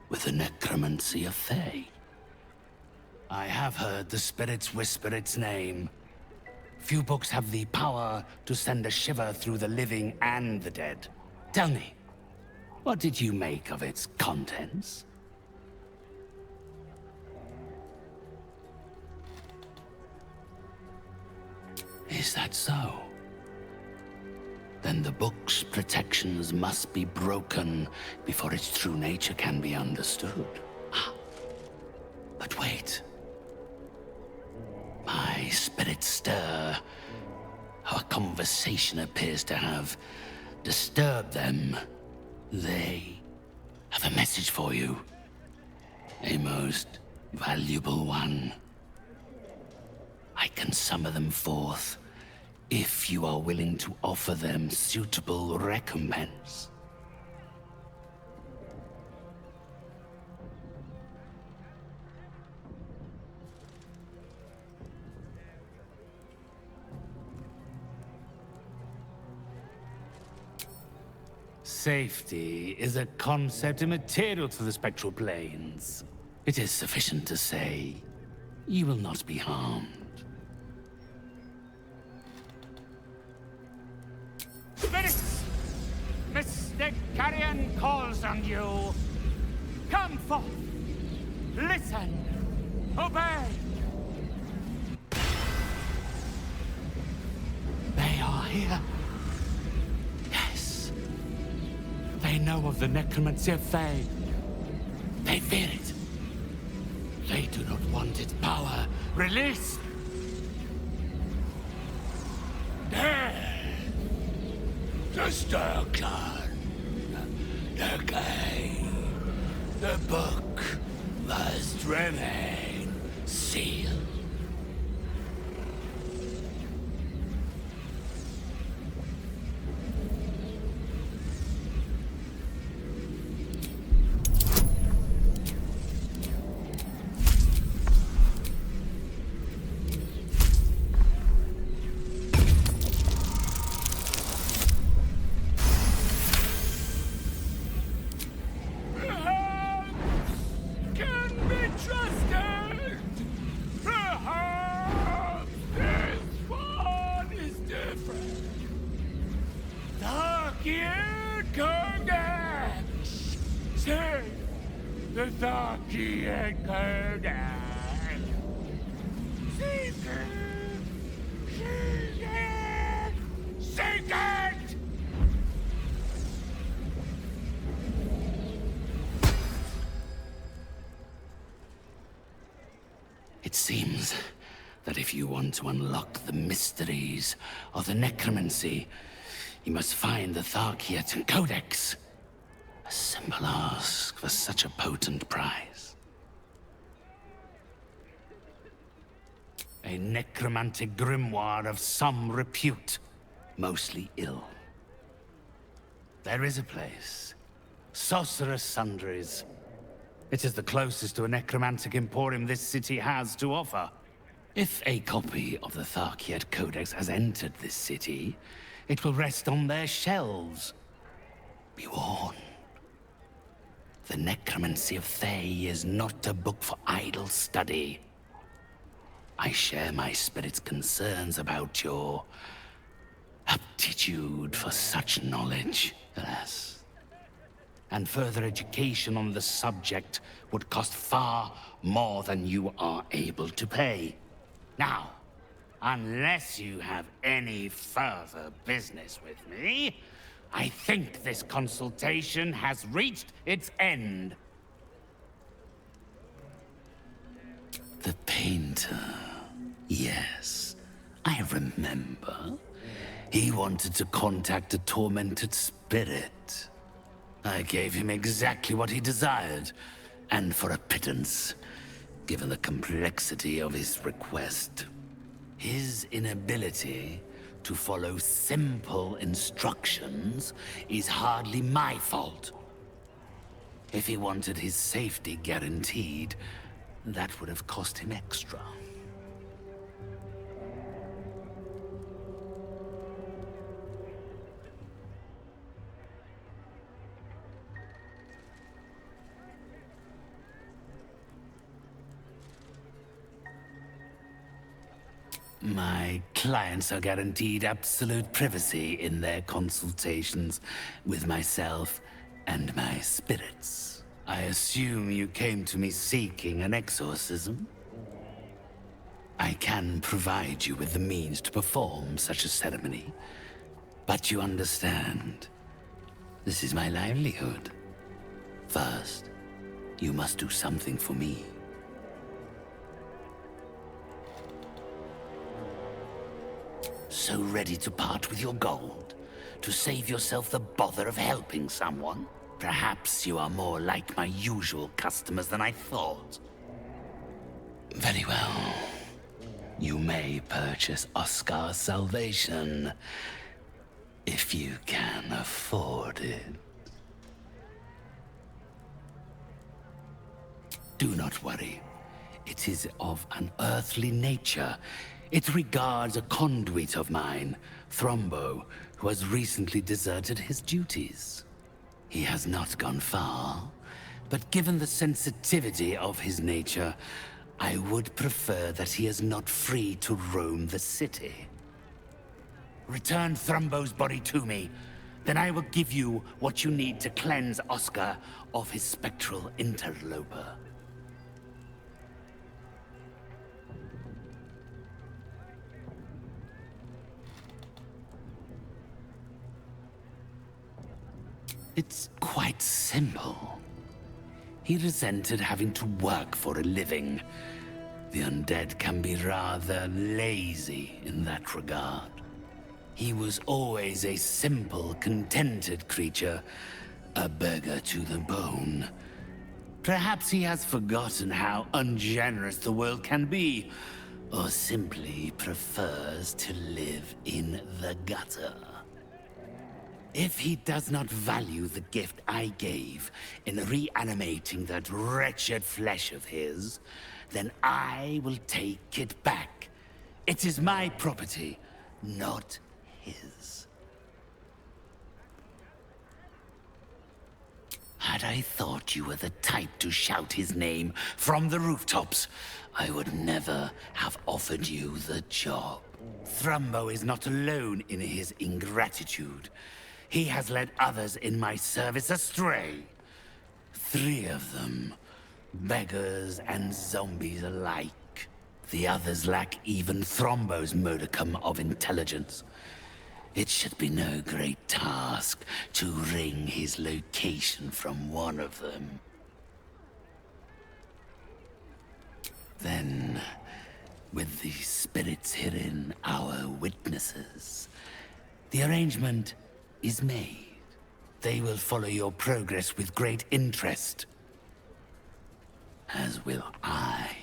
with the necromancy of Fae. I have heard the spirits whisper its name. Few books have the power to send a shiver through the living and the dead. Tell me, what did you make of its contents? Is that so? Then the book's protections must be broken before its true nature can be understood. Ah. But wait. My spirits stir. Our conversation appears to have disturbed them. They have a message for you. A most valuable one. I can summon them forth if you are willing to offer them suitable recompense. Safety is a concept immaterial to the spectral planes. It is sufficient to say you will not be harmed. Spirits! Mystic Carrion calls on you. Come forth. Listen. Obey. They are here. Yes. They know of the necromancy of Fae. They fear it. They do not want its power. Release! The Sturklan. The game. The book must remain sealed. It seems that if you want to unlock the mysteries of the necromancy, you must find the Tharkiat Codex. A simple ask for such a potent prize. A necromantic grimoire of some repute, mostly ill. There is a place. Sorcerer Sundries. It is the closest to a necromantic emporium this city has to offer. If a copy of the Tharkiad Codex has entered this city, it will rest on their shelves. Be warned. The necromancy of Thay is not a book for idle study. I share my spirit's concerns about your aptitude for such knowledge, alas. And further education on the subject would cost far more than you are able to pay. Now, unless you have any further business with me, I think this consultation has reached its end. The painter. Yes, I remember. He wanted to contact a tormented spirit. I gave him exactly what he desired, and for a pittance, given the complexity of his request. His inability to follow simple instructions is hardly my fault. If he wanted his safety guaranteed, that would have cost him extra. My clients are guaranteed absolute privacy in their consultations with myself and my spirits. I assume you came to me seeking an exorcism? I can provide you with the means to perform such a ceremony, but you understand, this is my livelihood. First, you must do something for me. So ready to part with your gold? To save yourself the bother of helping someone? Perhaps you are more like my usual customers than I thought. Very well. You may purchase Oscar's salvation, if you can afford it. Do not worry. It is of an earthly nature. It regards a conduit of mine, Thrombo, who has recently deserted his duties. He has not gone far, but given the sensitivity of his nature, I would prefer that he is not free to roam the city. Return Thrombo's body to me, then I will give you what you need to cleanse Oscar of his spectral interloper. It's quite simple. He resented having to work for a living. The undead can be rather lazy in that regard. He was always a simple, contented creature, a beggar to the bone. Perhaps he has forgotten how ungenerous the world can be, or simply prefers to live in the gutter. If he does not value the gift I gave in reanimating that wretched flesh of his, then I will take it back. It is my property, not his. Had I thought you were the type to shout his name from the rooftops, I would never have offered you the job. Thrombo is not alone in his ingratitude. He has led others in my service astray. 3 of them, beggars and zombies alike. The others lack even Thrombo's modicum of intelligence. It should be no great task to wring his location from one of them. Then, with the spirits herein our witnesses, the arrangement is made. They will follow your progress with great interest. As will I.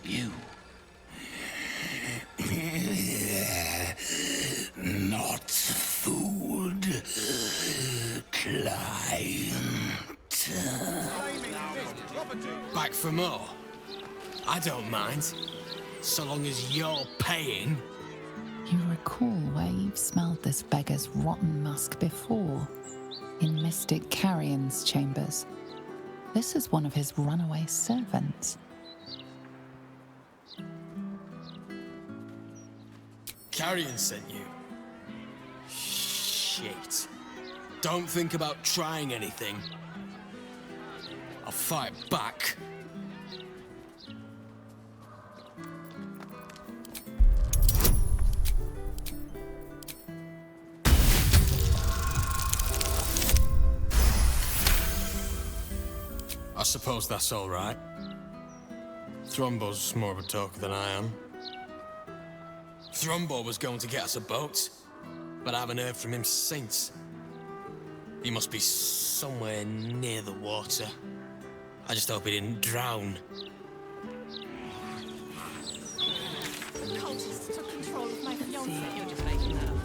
You. Not food. Client. Back for more? I don't mind. So long as you're paying. You recall where you've smelled this beggar's rotten musk before. In Mystic Carrion's chambers. This is one of his runaway servants. Carrion sent you. Shit. Don't think about trying anything. I'll fight back. I suppose that's all right. Thrumbo's more of a talker than I am. Thrumbo was going to get us a boat, but I haven't heard from him since. He must be somewhere near the water. I just hope he didn't drown. The cultists took control of my fiancé. You're just making that up.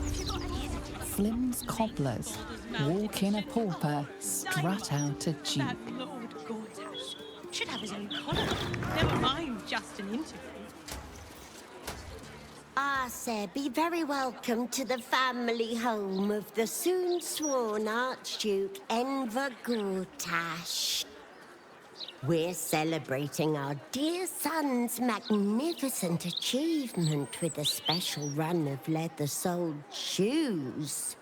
Have you got any? Flynn's cobblers walk in a pauper, strut out a duke. That Lord Gortash should have his own collar. Never mind just an interview. Ah, sir, be very welcome to the family home of the soon-sworn Archduke Enver Gortash. We're celebrating our dear son's magnificent achievement with a special run of leather-soled shoes.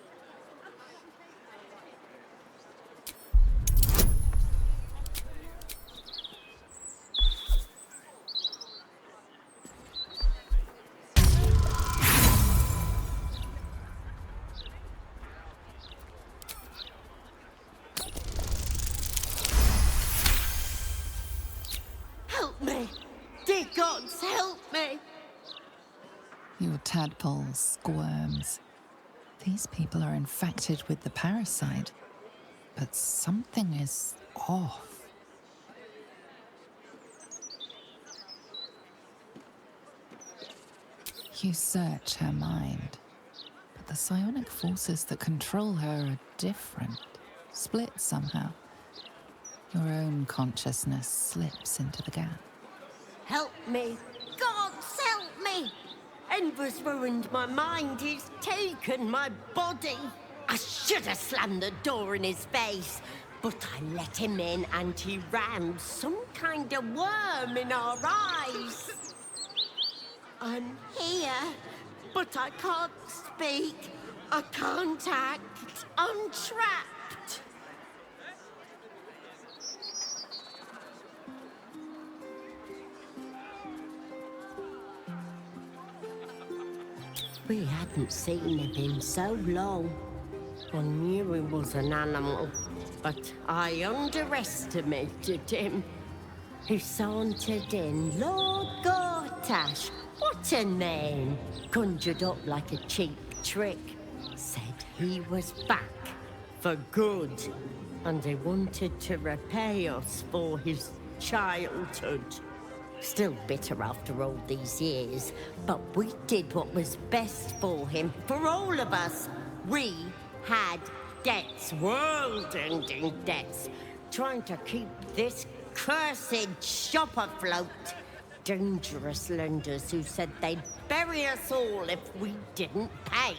Help me! Dear gods, help me! Your tadpole squirms. These people are infected with the parasite, but something is off. You search her mind, but the psionic forces that control her are different, split somehow. Your own consciousness slips into the gap. Help me! Gods, help me! Enver's ruined my mind. He's taken my body. I should have slammed the door in his face, but I let him in and he rammed some kind of worm in our eyes. I'm here, but I can't speak. I can't act. I'm trapped. We hadn't seen him in so long. I knew he was an animal, but I underestimated him. He sauntered in, Lord Gortash, what a name! Conjured up like a cheap trick. Said he was back for good, and he wanted to repay us for his childhood. Still bitter after all these years, but we did what was best for him, for all of us. We had debts, world-ending debts, trying to keep this cursed shop afloat. Dangerous lenders who said they'd bury us all if we didn't pay.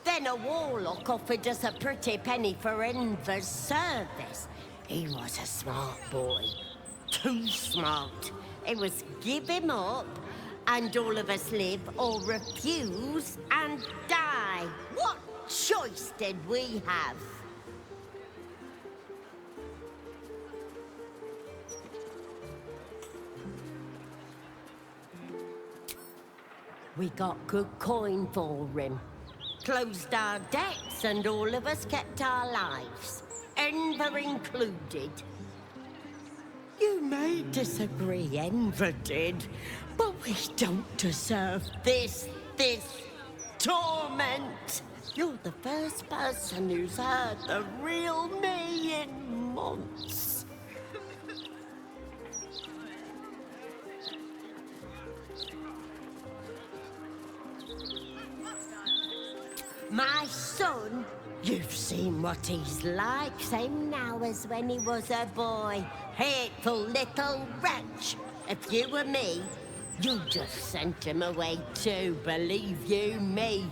Then a warlock offered us a pretty penny for Enver's service. He was a smart boy, too smart. It was give him up, and all of us live, or refuse and die. What choice did we have? We got good coin for him. Closed our debts, and all of us kept our lives. Enver included. You may disagree, Enver did, but we don't deserve this torment. You're the first person who's heard the real me in months. My son, you've seen what he's like, same now as when he was a boy. Hateful little wretch. If you were me, you'd just sent him away too, believe you me.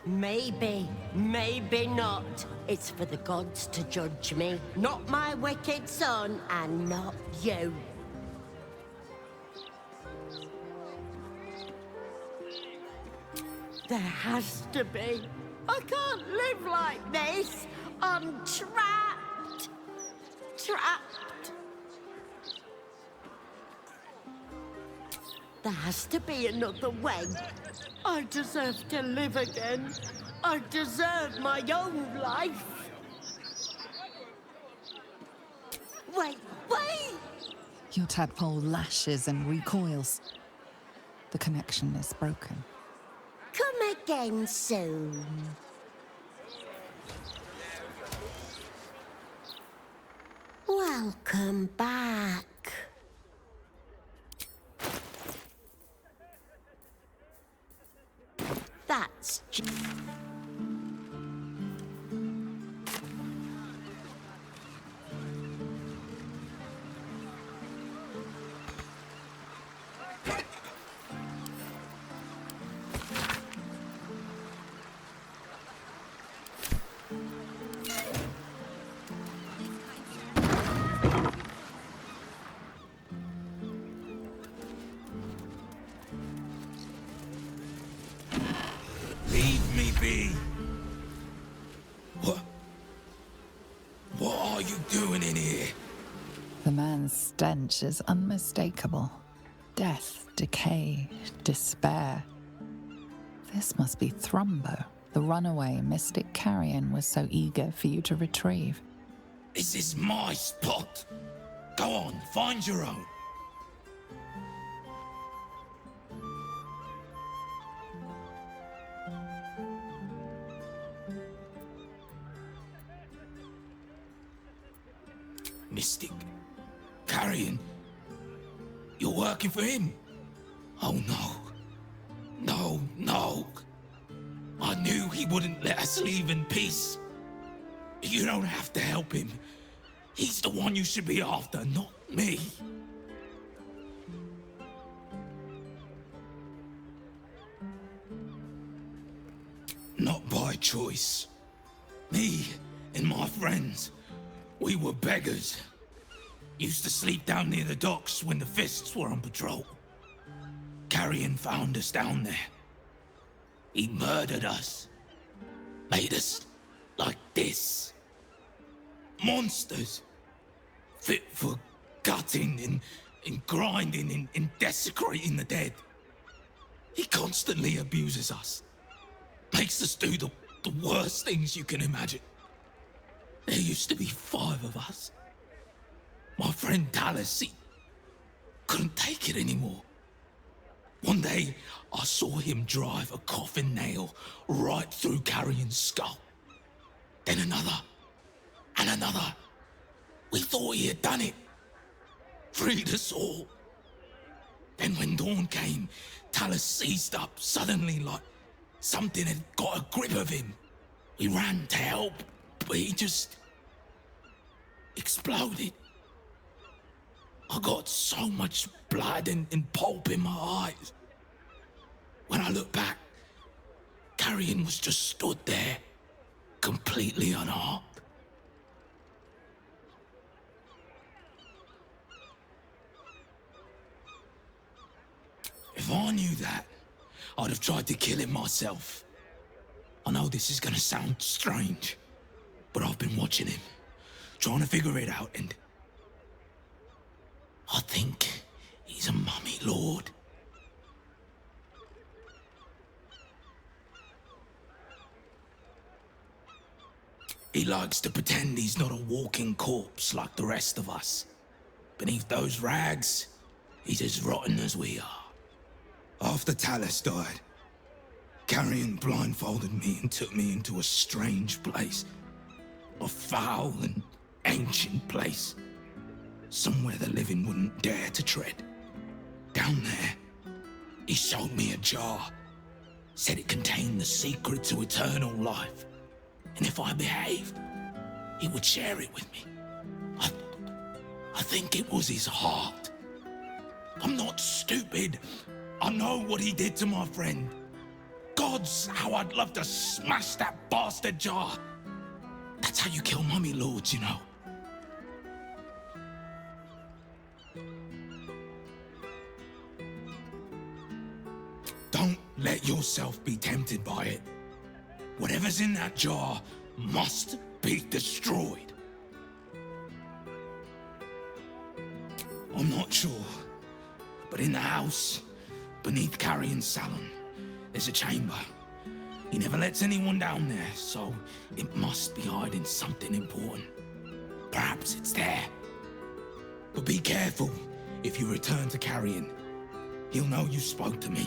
Maybe, maybe not. It's for the gods to judge me, not my wicked son, and not you. There has to be. I can't live like this. I'm trapped. Trapped. There has to be another way. I deserve to live again. I deserve my own life. Wait, wait! Your tadpole lashes and recoils. The connection is broken. Come again soon. Welcome back. That's Leave me be. What are you doing in here? The man's stench is unmistakable. Death, decay, despair. This must be Thrumbo, the runaway mystic carrion was so eager for you to retrieve. This is my spot. Go on, find your own. Mystic. Carrion. You're working for him? Oh no. No, no. I knew he wouldn't let us leave in peace. You don't have to help him. He's the one you should be after, not me. Not by choice. Me and my friends, we were beggars. Used to sleep down near the docks when the Fists were on patrol. Carrion found us down there. He murdered us. Made us like this. Monsters. Fit for gutting and grinding and desecrating the dead. He constantly abuses us. Makes us do the worst things you can imagine. There used to be 5 of us. My friend Talus, he couldn't take it anymore. One day, I saw him drive a coffin nail right through Carrion's skull. Then another, and another. We thought he had done it. Freed us all. Then when dawn came, Talus seized up suddenly like something had got a grip of him. We ran to help, but he just exploded. I got so much blood and pulp in my eyes. When I look back, Carrion was just stood there, completely unharmed. If I knew that, I'd have tried to kill him myself. I know this is gonna sound strange, but I've been watching him, trying to figure it out, and I think he's a mummy lord. He likes to pretend he's not a walking corpse like the rest of us. Beneath those rags, he's as rotten as we are. After Talus died, Carrion blindfolded me and took me into a strange place. A foul and ancient place. Somewhere the living wouldn't dare to tread. Down there, he showed me a jar. Said it contained the secret to eternal life. And if I behaved, he would share it with me. I think it was his heart. I'm not stupid. I know what he did to my friend. Gods, how I'd love to smash that bastard jar. That's how you kill mummy lords, you know. Don't let yourself be tempted by it. Whatever's in that jar must be destroyed. I'm not sure, but in the house, beneath Carrion's salon, there's a chamber. He never lets anyone down there, so it must be hiding something important. Perhaps it's there. But be careful if you return to Carrion. He'll know you spoke to me.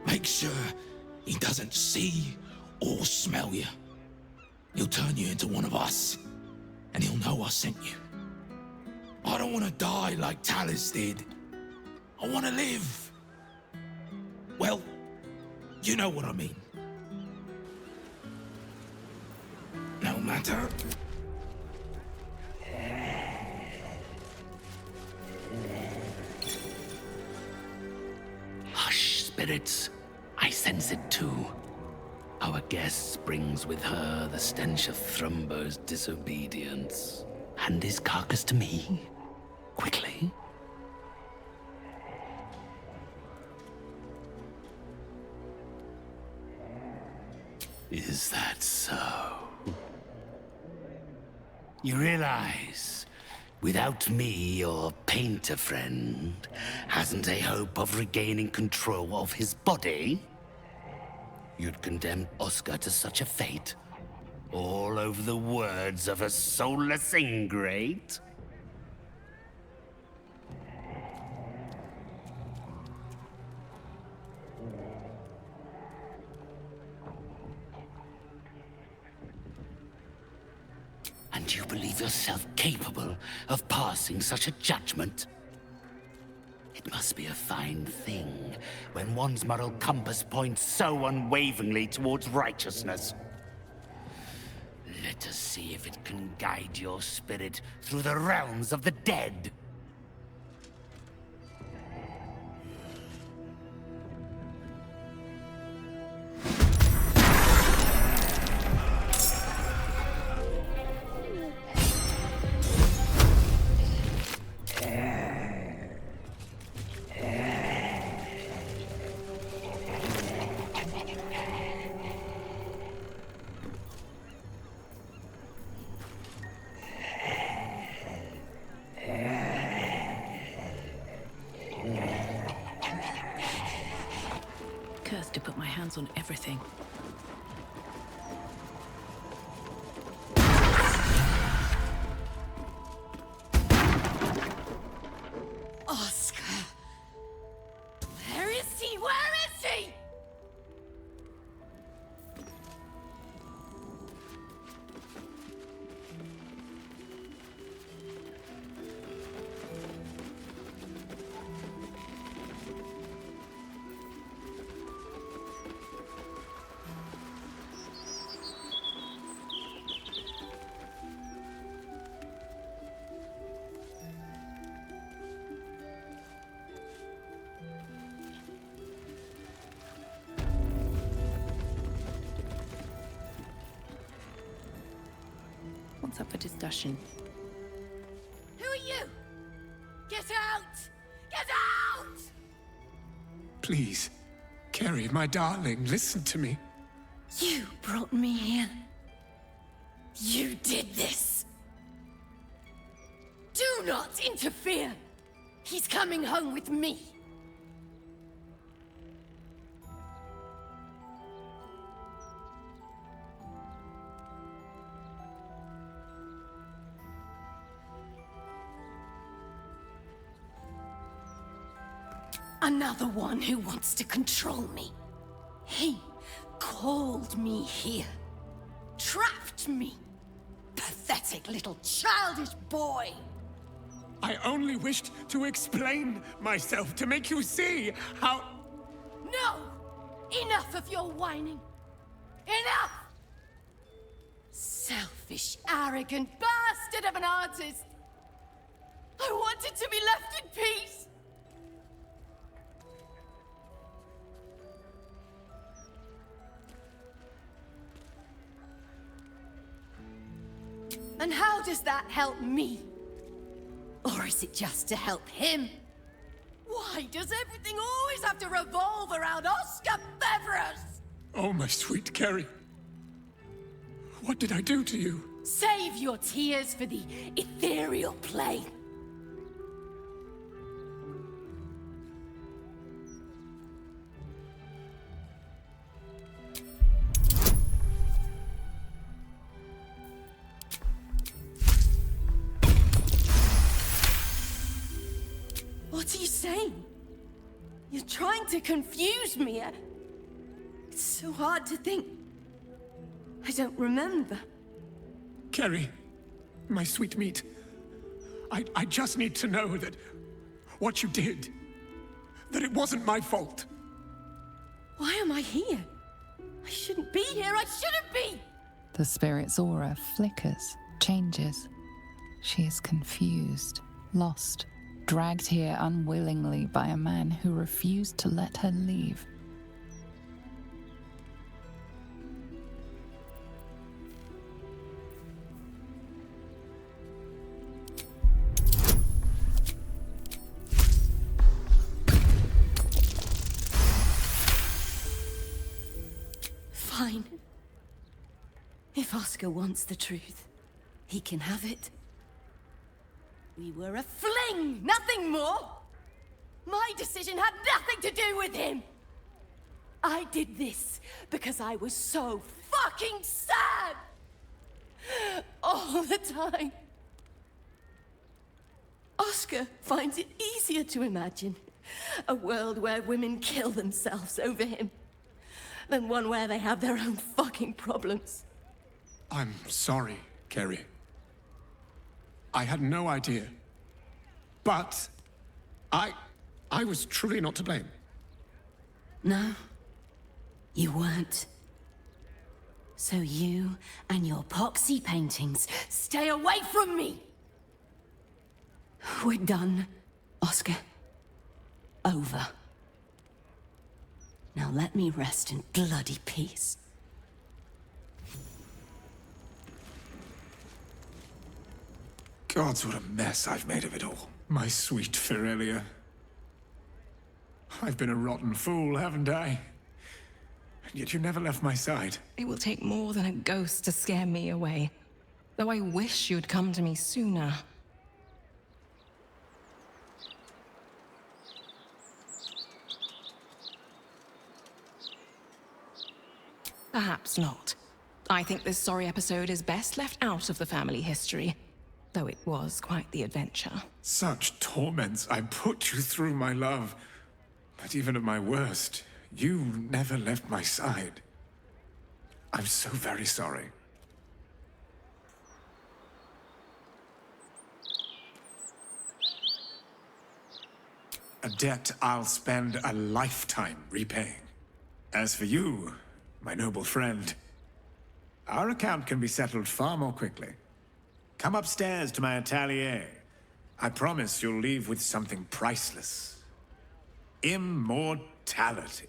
Make sure he doesn't see or smell you. He'll turn you into one of us, and he'll know I sent you. I don't want to die like Talus did. I want to live. Well, you know what I mean. No matter. Hush, spirits. I sense it too. Our guest brings with her the stench of Thrumbo's disobedience. Hand his carcass to me. Quickly. Is that so? You realize, without me, your painter friend hasn't a hope of regaining control of his body? You'd condemn Oscar to such a fate? All over the words of a soulless ingrate? And you believe yourself capable of passing such a judgment? It must be a fine thing when one's moral compass points so unwaveringly towards righteousness. Let us see if it can guide your spirit through the realms of the dead. Cursed to put my hands on everything. Oscar! Where is he? Where is he? What's up for discussion? Who are you? Get out! Get out! Please, Carrie, my darling, listen to me. You brought me here. You did this. Do not interfere. He's coming home with me. Another one who wants to control me. He called me here. Trapped me. Pathetic little childish boy. I only wished to explain myself, to make you see how... No! Enough of your whining. Enough! Selfish, arrogant bastard of an artist. I wanted to be left in peace. And how does that help me? Or is it just to help him? Why does everything always have to revolve around Oscar Beverus? Oh, my sweet Carrie. What did I do to you? Save your tears for the ethereal plane. What are you saying? You're trying to confuse me. It's so hard to think. I don't remember. Carrie, my sweet meat. I just need to know that what you did, that it wasn't my fault. Why am I here? I shouldn't be here. I shouldn't be! The spirit's aura flickers, changes. She is confused, lost, dragged here unwillingly by a man who refused to let her leave. Fine. If Oscar wants the truth, he can have it. We were a fling, nothing more. My decision had nothing to do with him. I did this because I was so fucking sad. All the time. Oscar finds it easier to imagine a world where women kill themselves over him than one where they have their own fucking problems. I'm sorry, Carrie. I had no idea. But I was truly not to blame. No, you weren't. So you and your poxy paintings stay away from me! We're done, Oscar. Over. Now let me rest in bloody peace. Gods, what a mess I've made of it all. My sweet Ferelia. I've been a rotten fool, haven't I? And yet you never left my side. It will take more than a ghost to scare me away. Though I wish you'd come to me sooner. Perhaps not. I think this sorry episode is best left out of the family history, though it was quite the adventure. Such torments I put you through, my love. But even at my worst, you never left my side. I'm so very sorry. A debt I'll spend a lifetime repaying. As for you, my noble friend, our account can be settled far more quickly. Come upstairs to my atelier. I promise you'll leave with something priceless. Immortality.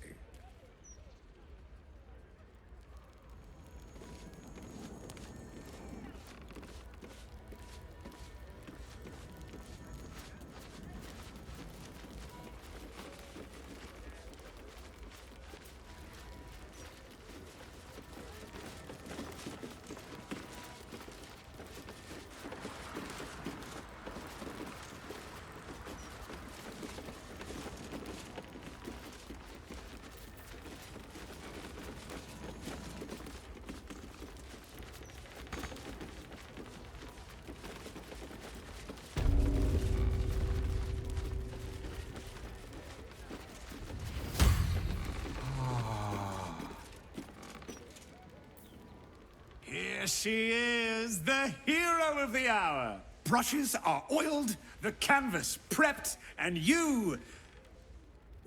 There she is, the hero of the hour. Brushes are oiled, the canvas prepped, and you...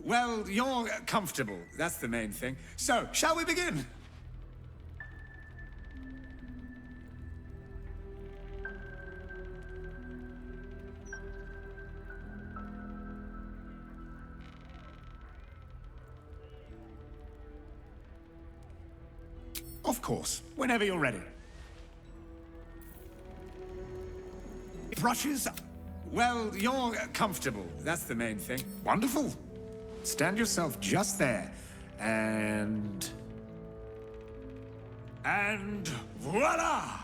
Well, you're comfortable. That's the main thing. So, shall we begin? Of course, whenever you're ready. Brushes... Well, you're comfortable. That's the main thing. Wonderful. Stand yourself just there. And voila!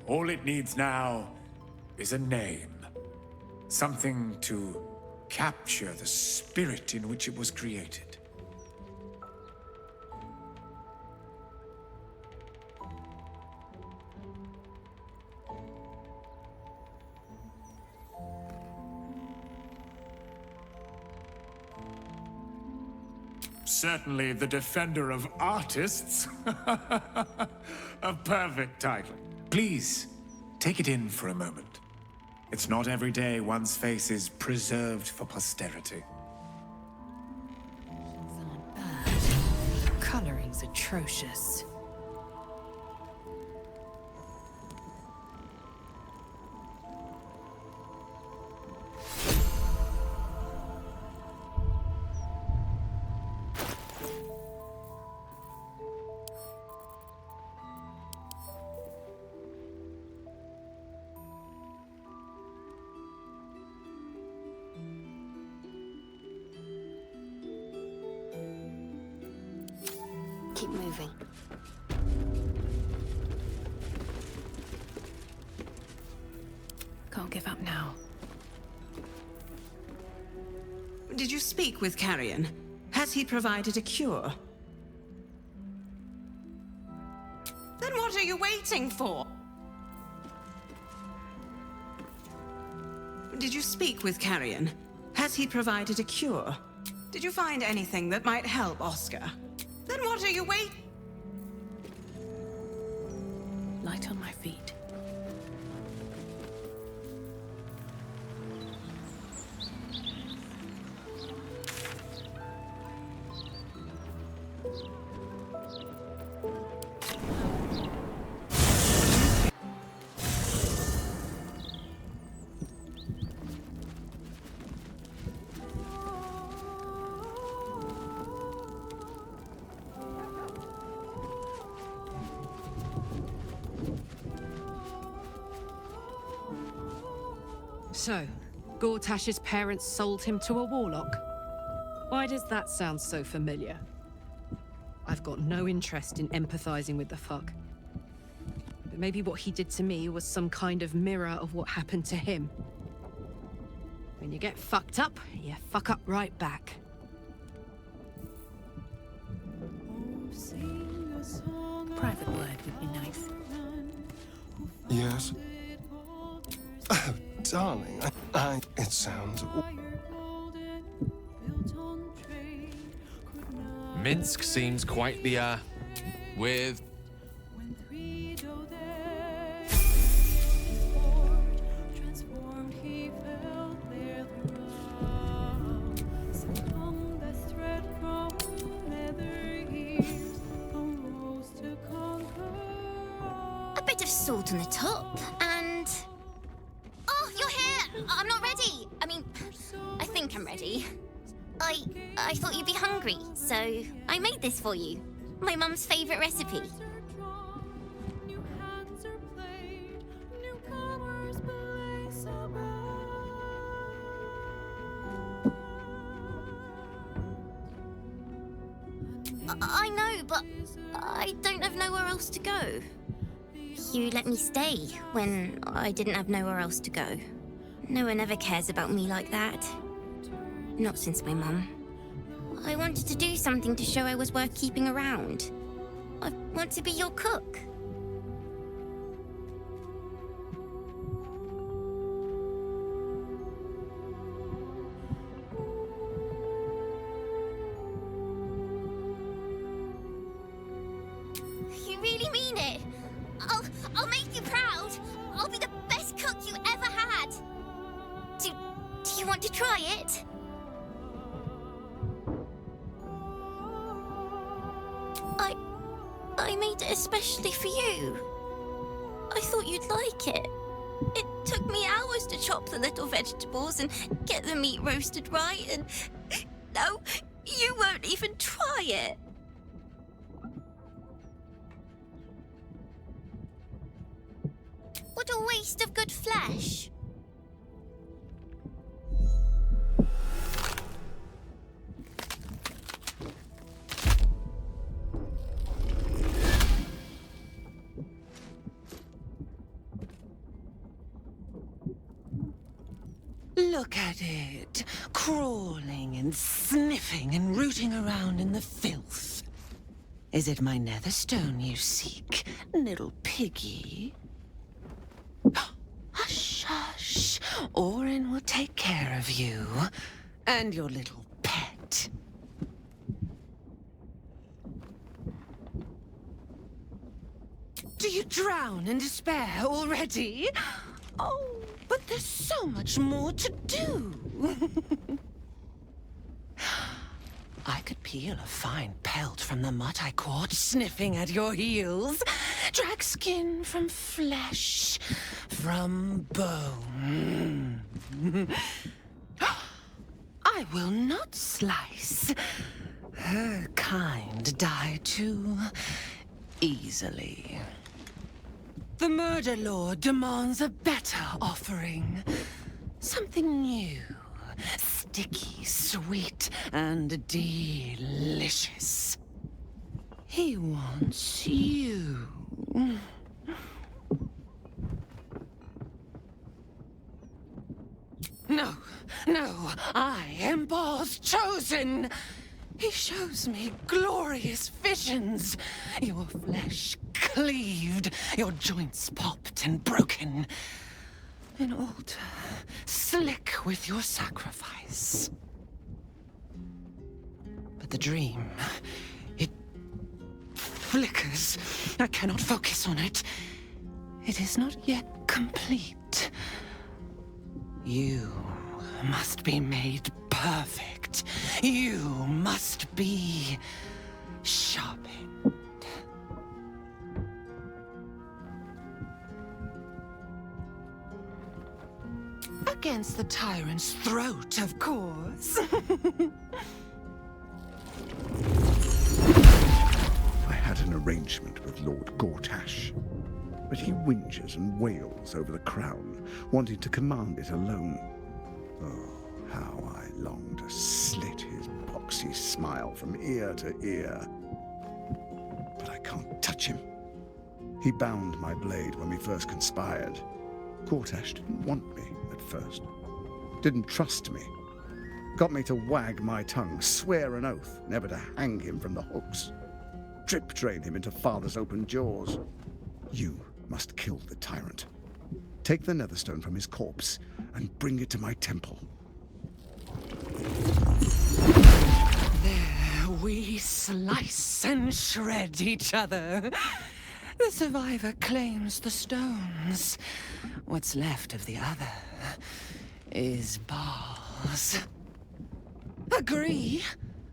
All it needs now is a name. Something to capture the spirit in which it was created. Certainly the defender of artists. A perfect title. Please, take it in for a moment. It's not every day one's face is preserved for posterity. Coloring's atrocious. Keep moving. Can't give up now. Did you speak with Carrion? Has he provided a cure? Then what are you waiting for? Did you speak with Carrion? Has he provided a cure? Did you find anything that might help Oscar? Then what are you waiting? Light on my feet. So, Gortash's parents sold him to a warlock. Why does that sound so familiar? I've got no interest in empathizing with the fuck. But maybe what he did to me was some kind of mirror of what happened to him. When you get fucked up, you fuck up right back. Private word would be nice. Yes? Oh, darling, it sounds... Minsk seems quite the, with... A bit of salt on the top, and... Oh, you're here! I'm not ready! I mean, I think I'm ready. I thought you'd be hungry, so I made this for you. My mum's favorite recipe. I know, but I don't have nowhere else to go. You let me stay when I didn't have nowhere else to go. No one ever cares about me like that. Not since my mum. I wanted to do something to show I was worth keeping around. I want to be your cook. You really mean I'll make you proud. I'll be the best cook you ever had. Do you want to try it? I made it especially for you. I thought you'd like it. It took me hours to chop the little vegetables and get the meat roasted right, and no, you won't even try it. What a waste of good flesh. Look at it, crawling and sniffing and rooting around in the filth. Is it my netherstone you seek, little piggy? Hush, hush. Orin will take care of you and your little pet. Do you drown in despair already? Oh, but there's so much more to do. I could peel a fine pelt from the mutt I caught sniffing at your heels. Drag skin from flesh, from bone. I will not slice. Her kind die too easily. The Murder Lord demands a better offering. Something new, sticky, sweet, and delicious. He wants you. No, no, I am Bal's chosen. He shows me glorious visions. Your flesh cleaved, your joints popped and broken. An altar slick with your sacrifice. But the dream, it flickers. I cannot focus on it. It is not yet complete. You must be made perfect. You must be sharpened. Against the tyrant's throat, of course. I had an arrangement with Lord Gortash, but he whinges and wails over the crown, wanting to command it alone. Oh, how I long to slit his boxy smile from ear to ear. But I can't touch him. He bound my blade when we first conspired. Gortash didn't want me at first. Didn't trust me. Got me to wag my tongue, swear an oath never to hang him from the hooks. Drip drain him into father's open jaws. You must kill the tyrant. Take the netherstone from his corpse and bring it to my temple. There we slice and shred each other. The survivor claims the stones. What's left of the other is Bal's. Agree,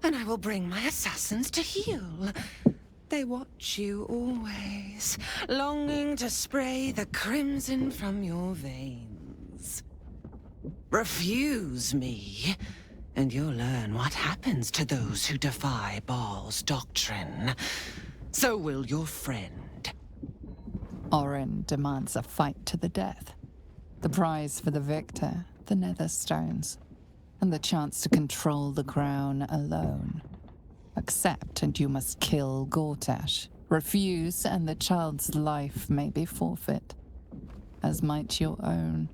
and I will bring my assassins to heal. They watch you always, longing to spray the crimson from your veins. Refuse me, and you'll learn what happens to those who defy Bal's doctrine. So will your friend. Orin demands a fight to the death. The prize for the victor, the Netherstones, and the chance to control the crown alone. Accept and you must kill Gortash. Refuse and the child's life may be forfeit, as might your own.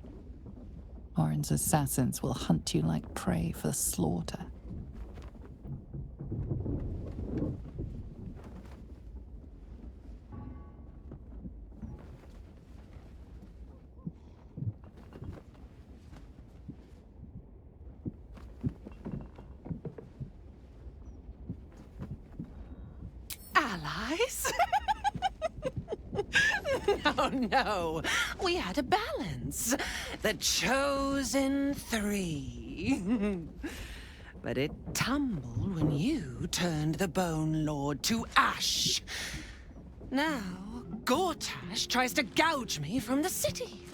Orin's assassins will hunt you like prey for slaughter. Allies? Oh no, we had a balance. The chosen three. But it tumbled when you turned the Bone Lord to ash. Now, Gortash tries to gouge me from the city.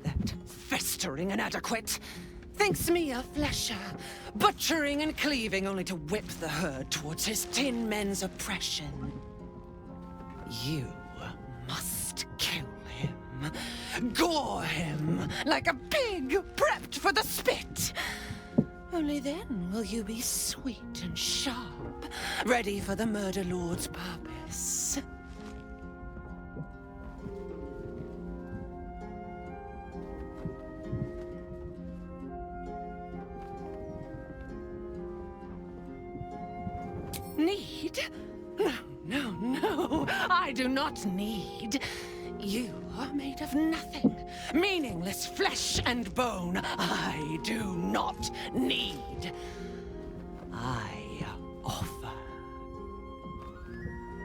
That festering inadequate thinks me a flesher, butchering and cleaving only to whip the herd towards his tin men's oppression. You must kill him, gore him like a pig prepped for the spit. Only then will you be sweet and sharp, ready for the Murder Lord's purpose. Need? No, I do not need. You are made of nothing, meaningless flesh and bone. I do not need. I offer.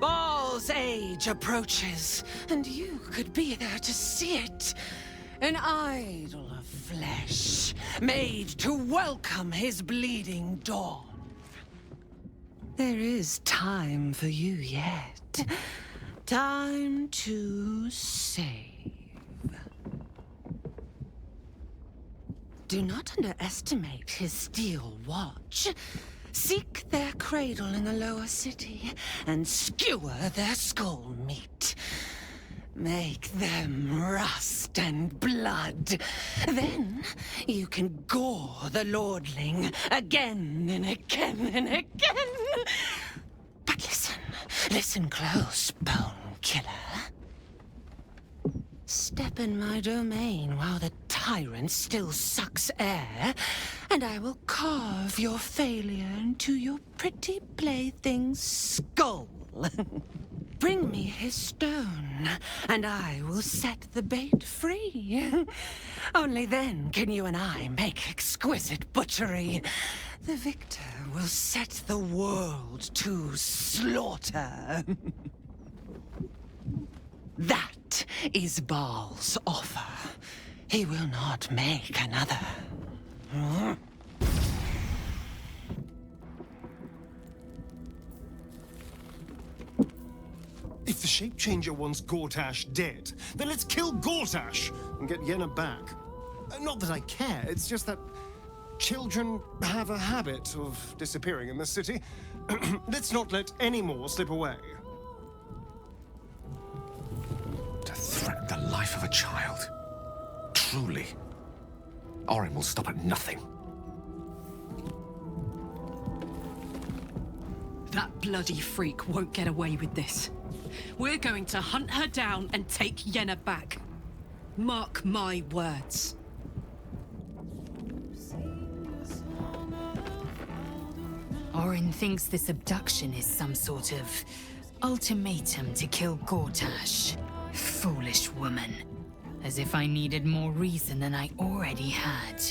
Baal's age approaches, and you could be there to see it. An idol of flesh, made to welcome his bleeding dawn. There is time for you yet. Time to save. Do not underestimate his steel watch. Seek their cradle in the lower city and skewer their skull meat. Make them rust and blood. Then you can gore the lordling again and again and again. But listen close, Bone Killer. Step in my domain while the tyrant still sucks air, and I will carve your failure into your pretty plaything's skull. Bring me his stone, and I will set the bait free. Only then can you and I make exquisite butchery. The victor will set the world to slaughter. That is Baal's offer. He will not make another. If the shape-changer wants Gortash dead, then let's kill Gortash and get Yenna back. Not that I care, it's just that children have a habit of disappearing in the city. Let's not let any more slip away. To threaten the life of a child. Truly. Orin will stop at nothing. That bloody freak won't get away with this. We're going to hunt her down and take Yenna back. Mark my words. Orin thinks this abduction is some sort of ultimatum to kill Gortash. Foolish woman. As if I needed more reason than I already had.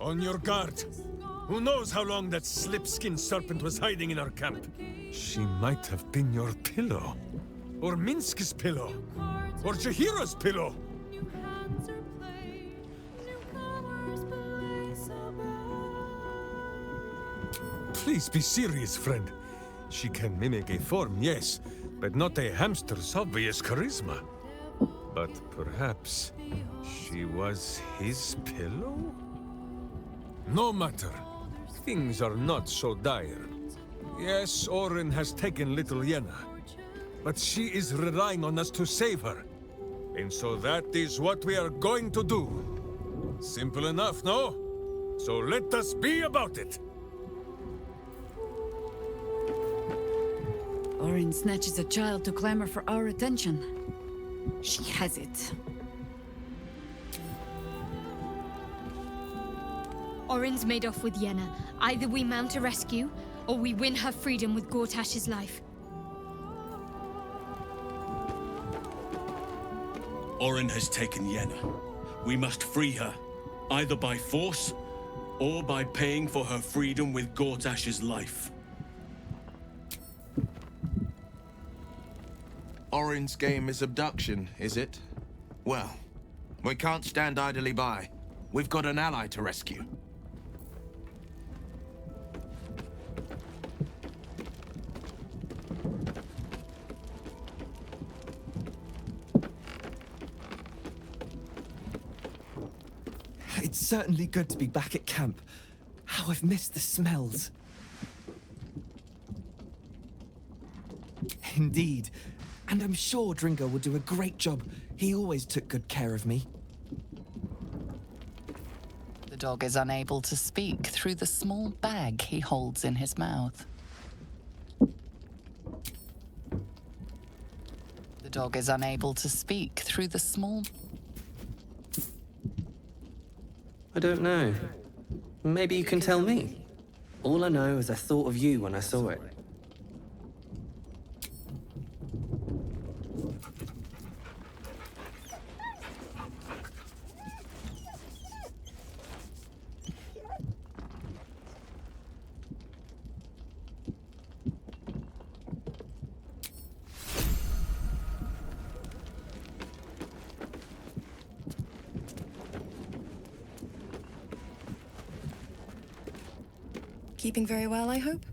On your guard. Who knows how long that slip-skinned serpent was hiding in our camp? She might have been your pillow. Or Minsk's pillow. Or Jaheira's pillow. Please be serious, friend. She can mimic a form, yes, but not a hamster's obvious charisma. But perhaps she was his pillow? No matter. Things are not so dire. Yes, Orin has taken little Yenna, but she is relying on us to save her. And so that is what we are going to do. Simple enough, no? So let us be about it. Orin snatches a child to clamor for our attention. She has it. Orin's made off with Yenna. Either we mount a rescue, or we win her freedom with Gortash's life. Orin has taken Yenna. We must free her, either by force, or by paying for her freedom with Gortash's life. Orin's game is abduction, is it? Well, we can't stand idly by. We've got an ally to rescue. It's certainly good to be back at camp. How I've missed the smells. Indeed. And I'm sure Dringo will do a great job. He always took good care of me. The dog is unable to speak through the small bag he holds in his mouth. The dog is unable to speak through the small... I don't know. Maybe you can tell me. All I know is I thought of you when I saw it. Keeping very well, I hope?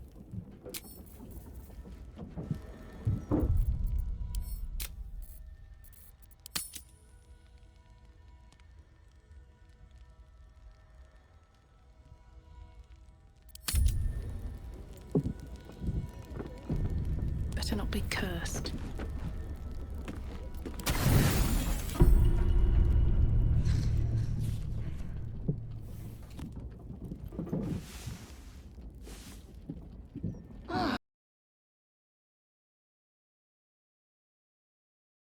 Better not be cursed.